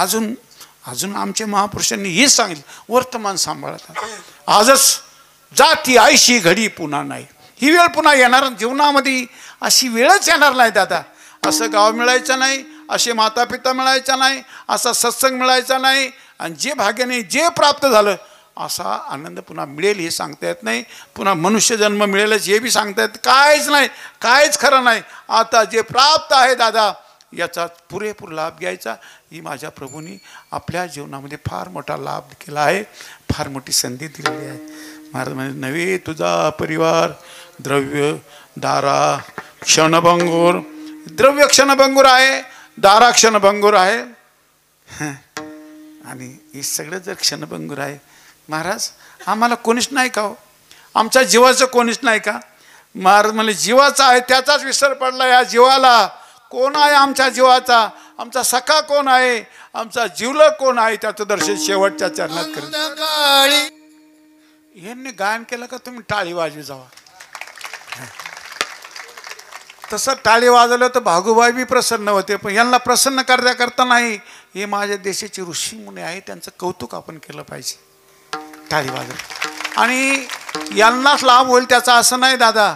अजून आमच्या महापुरुषांनी हेच सांगितलं, वर्तमान सांभाळतात. आजच जाती आयशी घडी पुन्हा नाही. ही वेळ पुन्हा येणार जीवनामध्ये, अशी वेळच येणार नाही दादा. असं गाव मिळायचं नाही, असे माता पिता मिळायचा नाही, असा सत्संग मिळायचा नाही, आणि जे भाग्याने जे प्राप्त झालं असा आनंद पुन्हा मिळेल हे सांगता येत नाही. पुन्हा मनुष्य जन्म मिळेलच हे बी सांगता येत काहीच नाही, काहीच खरं नाही. आता जे प्राप्त आहे दादा याचा पुरेपूर लाभ घ्यायचा. ही माझ्या प्रभूंनी आपल्या जीवनामध्ये फार मोठा लाभ केला आहे, फार मोठी संधी दिलेली आहे. महाराज म्हणजे नव्हे तुझा परिवार द्रव्य दारा क्षणभंगूर. द्रव्य क्षणभंगूर आहे, दारा क्षणभंगूर आहे, आणि हे सगळं जर क्षणभंगूर आहे महाराज आम्हाला कोणीच नाही का हो? आमच्या जीवाचं कोणीच नाही का? महाराज म्हणजे जीवाचा आहे त्याचाच विसर पडला. या जीवाला कोण आहे? आमच्या जीवाचा आमचा सखा कोण आहे? आमचा जीवलग कोण आहे? त्याचं दर्शन शेवटच्या चरणात करा. यांनी गायन केलं का तुम्ही टाळी वाजवी जावा. तसं टाळी वाजवलं तर भागूबाई बी प्रसन्न होते, पण यांना प्रसन्न करता नाही. हे माझ्या देशाचे ऋषी मुनी आहे, त्यांचं कौतुक आपण केलं पाहिजे टाळी वाजवलं. आणि यांनाच लाभ होईल त्याचा असं नाही दादा,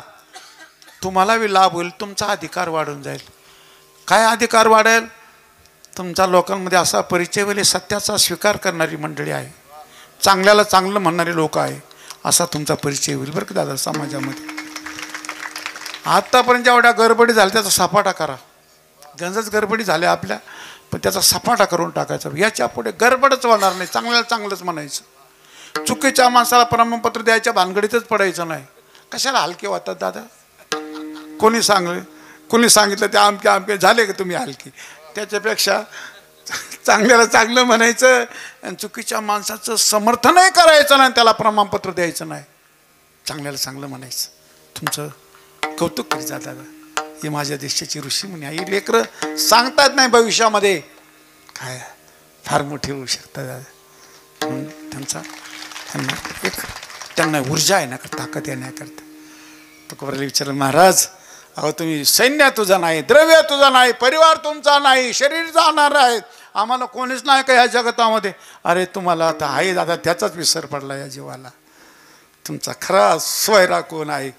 तुम्हाला बी लाभ होईल. तुमचा अधिकार वाढून जाईल. काय अधिकार वाढेल? तुमच्या लोकांमध्ये असा परिचय होईल, सत्याचा स्वीकार करणारी मंडळी आहे, चांगल्याला चांगलं म्हणणारे लोक आहे, असा तुमचा परिचय होईल बरं का दादा समाजामध्ये. आत्तापर्यंत जेवढ्या गडबडी झाल्या त्याचा सपाटा करा. गंजच गडबडी झाल्या आपल्या, पण त्याचा सपाटा करून टाकायचा. याच्या पुढे गडबडच होणार नाही, चांगल्याला चांगलंच म्हणायचं. चुकीच्या माणसाला प्रमाणपत्र द्यायच्या भानगडीतच पडायचं नाही. कशाला हलके होतात दादा? कोणी सांगितलं ते आमके झाले का तुम्ही हलकी? त्याच्यापेक्षा चांगल्याला चांगलं म्हणायचं आणि चुकीच्या माणसाचं समर्थनही करायचं नाही, त्याला प्रमाणपत्र द्यायचं नाही. चांगल्याला चांगलं म्हणायचं, तुमचं कौतुक करीत जा दादा. हे माझ्या देशाची ऋषी मुनी ही लेकरं सांगतात नाही भविष्यामध्ये काय फार मोठे होऊ शकतात दादा. म्हणून त्यांना ऊर्जा आहे ना, ताकद येण्याकरता. तुकोबाराला विचारलं, महाराज अहो तुम्ही सैन्य तुझा नाही, द्रव्य तुझा नाही, परिवार तुमचा नाही, शरीर जाणार आहे, आम्हाला कोणीच नाही का ह्या जगतामध्ये? अरे तुम्हाला आता आहे दादा, त्याचाच विसर पडला या जीवाला. तुमचा खरा सोयरा कोण आहे?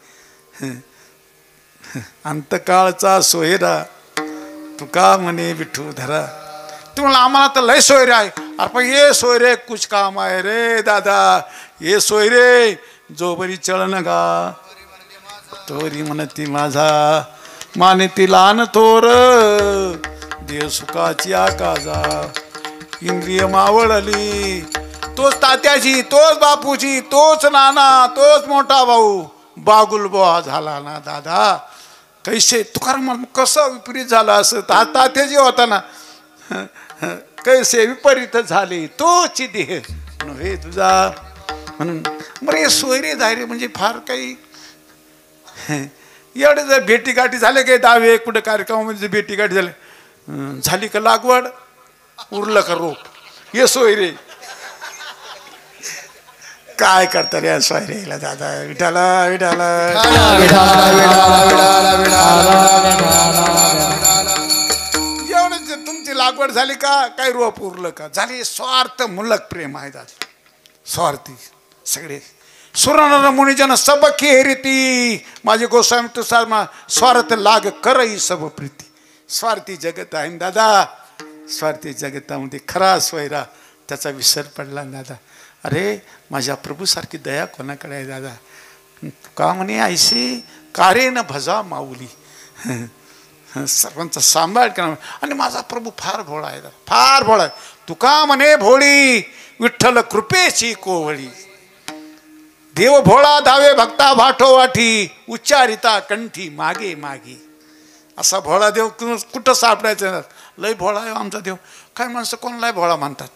अंतकाळचा सोयरा तुका म्हणे विठू धरा. तुम्हाला आम्हाला तर लय सोयरे आहे. अरे पण ये सोयरे कुछ काम आहे रे दादा. ये सोयरे जो बरी चळण गा तोरी म्हणती माझा मानेती लहान थोर देव सुखाची आकाजा इंद्रिय मावळली. तोच तात्याची, तोच बापूची, तोच नाना, तोच मोठा भाऊ बागुलबुवा झाला ना दादा. कैसे तुकाराम कसं विपरीत झालं असं? तात्याजी होता ना, कैसे विपरीत झाले तोच देह नव्हे तुझा. म्हणून बरे सोयरे धायरे म्हणजे फार काही एवढे जर भेटीगाठी झाले काही दावे कुठं कार्यक्रमामध्ये भेटीगाठी झाली का लागवड, उरलं का रोप, हे सोयरे. काय करता रे सोयरेला दादा? विठाला विठाला एवढं तुमची लागवड झाली का? काही रोप उरलं का? झाली. स्वार्थ मूलक प्रेम आहे दादा, स्वार्थी सगळे. सुरनर मुनिजन सब खेरीती माझे गोस्वामी तुसार स्वार्थ लाग करई सब प्रीती. स्वार्थी जगत आहे दादा, स्वार्थी जगतामध्ये खरा सोयरा त्याचा विसर पडला दादा. अरे माझ्या प्रभूसारखी दया कोणाकडे आहे दादा? का म्हणे ऐशी कारे न भजा माऊली, सर्वांचा सांभाळ करा. आणि माझा प्रभू फार भोळा आहे दादा, फार भोळा आहे. तुका म्हणे भोळी विठ्ठल कृपेची कोवळी. देव भोळा धावे भक्ता भाठो वाठी उच्चारिता कंठी मागे मागे. असा भोळा देव कुठं सापडायचं? लय भोळा आहे आमचा देव. काय माणसं कोणालाही भोळा म्हणतात,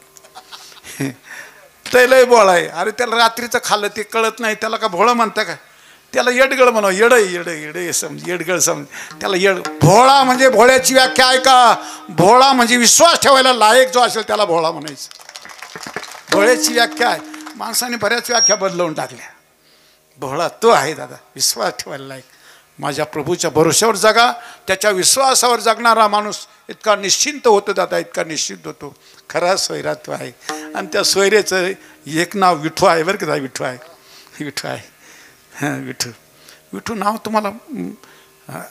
ते लय भोळा आहे. अरे त्याला रात्रीचं खाल्लं ते कळत नाही, त्याला का भोळा म्हणता काय? त्याला येडगळ म्हणावं. येड येड येड समज, येडगळ समज त्याला. येड भोळा म्हणजे भोळ्याची व्याख्या आहे का? भोळा म्हणजे विश्वास ठेवायला लायक जो असेल त्याला भोळा म्हणायचं. भोळ्याची व्याख्या आहे. माणसाने बऱ्याच व्याख्या बदलवून टाकल्या. भोळा तो आहे दादा, विश्वास ठेवायला लायक. माझ्या प्रभूच्या भरोश्यावर जगा. त्याच्या विश्वासावर जगणारा माणूस इतका निश्चिंत होतो दादा, इतका निश्चिंत होतो. खरा सोयरा तो आहे. आणि त्या सोयऱ्याचं एक नाव विठू आहे बरं का. विठू आहे, विठू आहे. हां, विठू. विठू नाव तुम्हाला,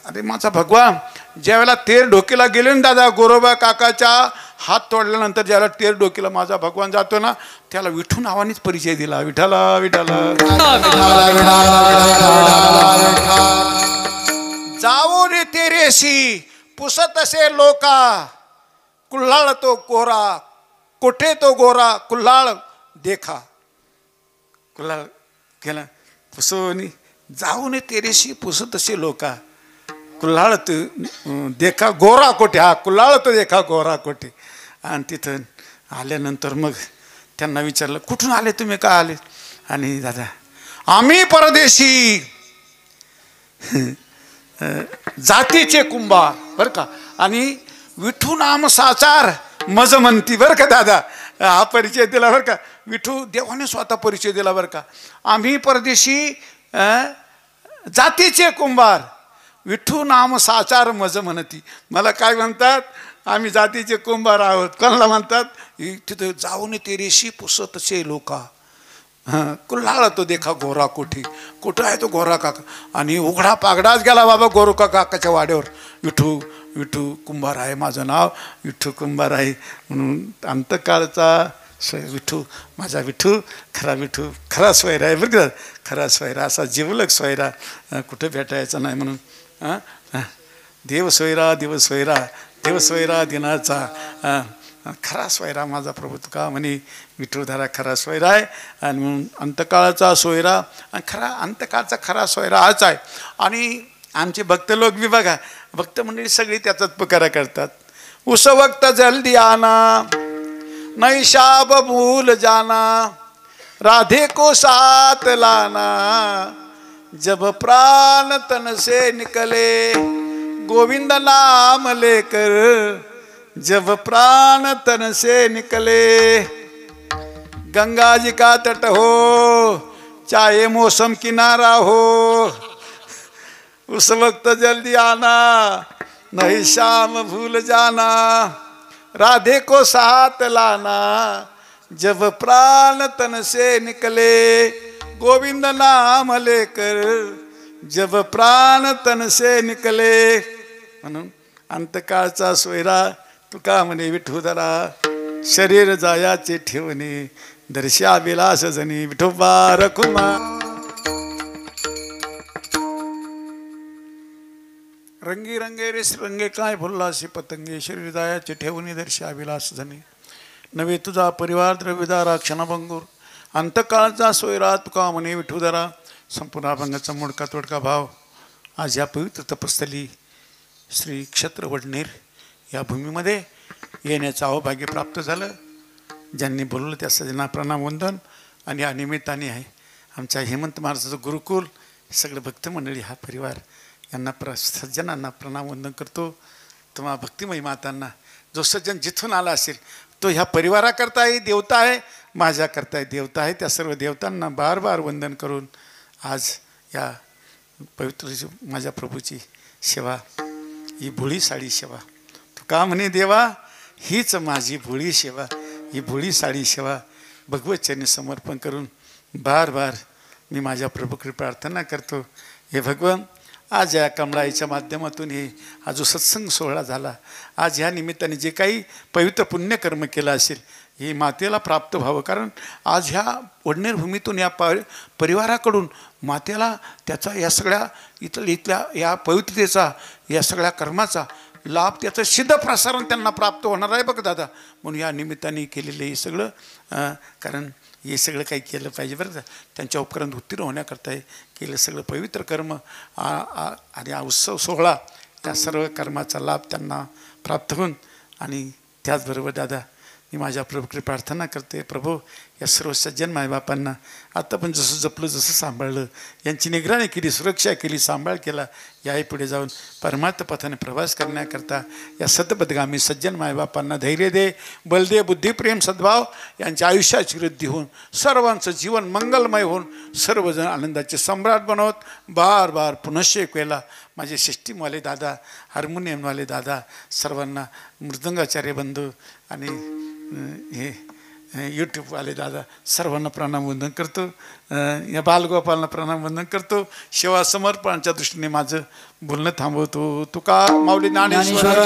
अरे माझा भगवान ज्यावेळेला तेर डोकीला गेले ना दादा, गोरोबा काकाच्या हात तोडल्यानंतर ज्याला तेर डोकीला माझा भगवान जातो ना, त्याला विठू नावानेच परिचय दिला. विठाला विठाला जाऊ रे तेरेशी पुसत असे लोका, कुल्हाळ तो गोरा कोठे तो गोरा कुल्हाळ देखा. कुल्हाळ गेला पुसवणी, जाऊन तेरेशी पुसत असे लोका, कुल्हाळ तो देखा गोरा कोठे. हा, कुल्हाळ तो देखा गोरा कोठे. आणि तिथं आल्यानंतर मग त्यांना विचारलं, कुठून आले तुम्ही, का आले? आणि दादा आम्ही परदेशी जातीचे कुंभार बरं का. आणि विठू नाम साचार मज म्हणती बरं का दादा. हा परिचय दिला बरं का. विठू देवाने स्वतः परिचय दिला बरं का. आम्ही परदेशी जातीचे कुंभार, विठू नाम साचार मज म्हणती. मला काय म्हणतात, आम्ही जातीचे कुंभार आहोत. कोणाला म्हणतात? तिथं जाऊन तेरेशी पुसतचे लोका, हां, कुल्हाळ तो देखा गोरा कोठी. कुठं आहे तो गोरा काका? आणि उघडा पागडाच गेला बाबा गोरोका काकाच्या वाड्यावर. विठू विठू कुंभार आहे, माझं नाव विठू कुंभार आहे म्हणून. अंतकाळचा विठू, माझा विठू, खरा विठू, खरा सोयरा आहे बरं का. खरा सोयरा, असा जिवलग सोयरा कुठं भेटायचा नाही म्हणून. देव सोयरा, देव सोयरा, देव सोयरा दिनाचा, खरा सोयरा माझा प्रभू. तुका म्हणे विठूधरा खरा सोयरा आहे. आणि म्हणून अंतकाळाचा सोयरा आणि खरा अंतकाळचा खरा सोयरा हाच आहे. आणि आमचे भक्त लोक बी बघा, भक्त मंडळी सगळी त्याचाच पुकारा करतात. उस वक्त जल्दी आना नहीं शाब भूल जाना, राधे को साथ लाना, जब प्राण तन से निकले, गोविंद नाम लेकर, जब प्राण तन से निकले. गंगा जी का तट हो चाहे मौसम किनारा हो, उस वक्त जल्दी आना नहीं शाम भूल जाना, राधे को साथ लाना, जब प्राण तन से निकले, गोविंद नाम लेकर, जब प्राण तन से निकले. म्हणून अंतकाळचा सोयरा तुका म्हणे विठूधरा, शरीर जायाचे ठेवणे, दर्शा विलास जनी, विठोबा रखुमा. रंगी रंगे रेस रंगे काय भुललासी पतंगे, शरीर जायाचे ठेवणे, दर्शा विलास जनी, नवे तुझा परिवार द्रविदारा क्षणभंगूर. अंतकाळचा सोयरा तुका म्हणे विठूधरा. संपूर्ण अभंगाचा मोडका तोडका भाव. आज या पवित्र तपस्थली श्री क्षेत्र वडनेर या भूमीमध्ये येण्याचं अवभाग्य प्राप्त झालं. ज्यांनी बोलवलं त्या सज्जना प्रणाम वंदन. आणि या निमित्ताने आहे आमच्या हेमंत महाराजाचं गुरुकुल, सगळं भक्तमंडळी, हा परिवार, यांना सज्जनांना प्रणाम वंदन करतो. तुम्हा भक्तिमयी मातांना, जो सज्जन जिथून आला असेल तो ह्या परिवाराकरताही देवता आहे, माझ्याकरताही देवता आहे. त्या सर्व देवतांना बार बार वंदन करून आज या पवित्र माझ्या प्रभूची सेवा, ही भोळी साडी सेवा. तू का म्हणे देवा, हीच माझी भोळी सेवा, ही भोळी साडी सेवा भगवतचरणी समर्पण करून बार बार मी माझ्या प्रभूकडे प्रार्थना करतो. हे भगवान, आज या कमळाईच्या माध्यमातून हा जो सत्संग सोहळा झाला, आज ह्या निमित्ताने जे काही पवित्र पुण्यकर्म केलं असेल, हे मातेला प्राप्त व्हावं. कारण आज ह्या वडनेर भूमीतून या परिवाराकडून मातेला त्याचा या सगळ्या इथल्या या पवित्रतेचा, या सगळ्या कर्माचा लाभ, त्याचं सिद्ध प्रसारण त्यांना प्राप्त होणार आहे बघ दादा. म्हणून या निमित्ताने केलेलं हे सगळं, कारण हे सगळं काही केलं पाहिजे बरं का. त्यांच्या उपकरण उत्तीर्ण होण्याकरता केलं सगळं पवित्र कर्म आणि हा उत्सव सोहळा, त्या सर्व कर्माचा लाभ त्यांना प्राप्त होऊन. आणि त्याचबरोबर दादा मी माझ्या प्रभूकडे प्रार्थना करते. प्रभू या सर्व सज्जन मायबापांना आता पण जसं जपलं, जसं सांभाळलं, यांची निगराणी केली, सुरक्षा केली, सांभाळ केला, याही पुढे जाऊन परमार्थ पथाने प्रवास करण्याकरता या सतपथगामी सज्जन मायबापांना धैर्य दे, बल दे, बुद्धी, प्रेम, सद्भाव यांच्या आयुष्याची वृद्धी होऊन सर्वांचं जीवन मंगलमय होऊन सर्वजण आनंदाचे सम्राट बनवत बार बार पुनश्च एक वेळेला माझे सिस्टीमवाले दादा, हार्मोनियमवाले दादा, सर्वांना मृदंगाचार्य बंधू आणि हे यूट्यूबवाले दादा सर्वांना प्रणाम वंदन करतो. या बालगोपालना प्रणाम वंदन करतो. सेवा समर्पणाच्या दृष्टीने माझं बोलणं थांबवतो. तुका माऊली ज्ञानेश्वर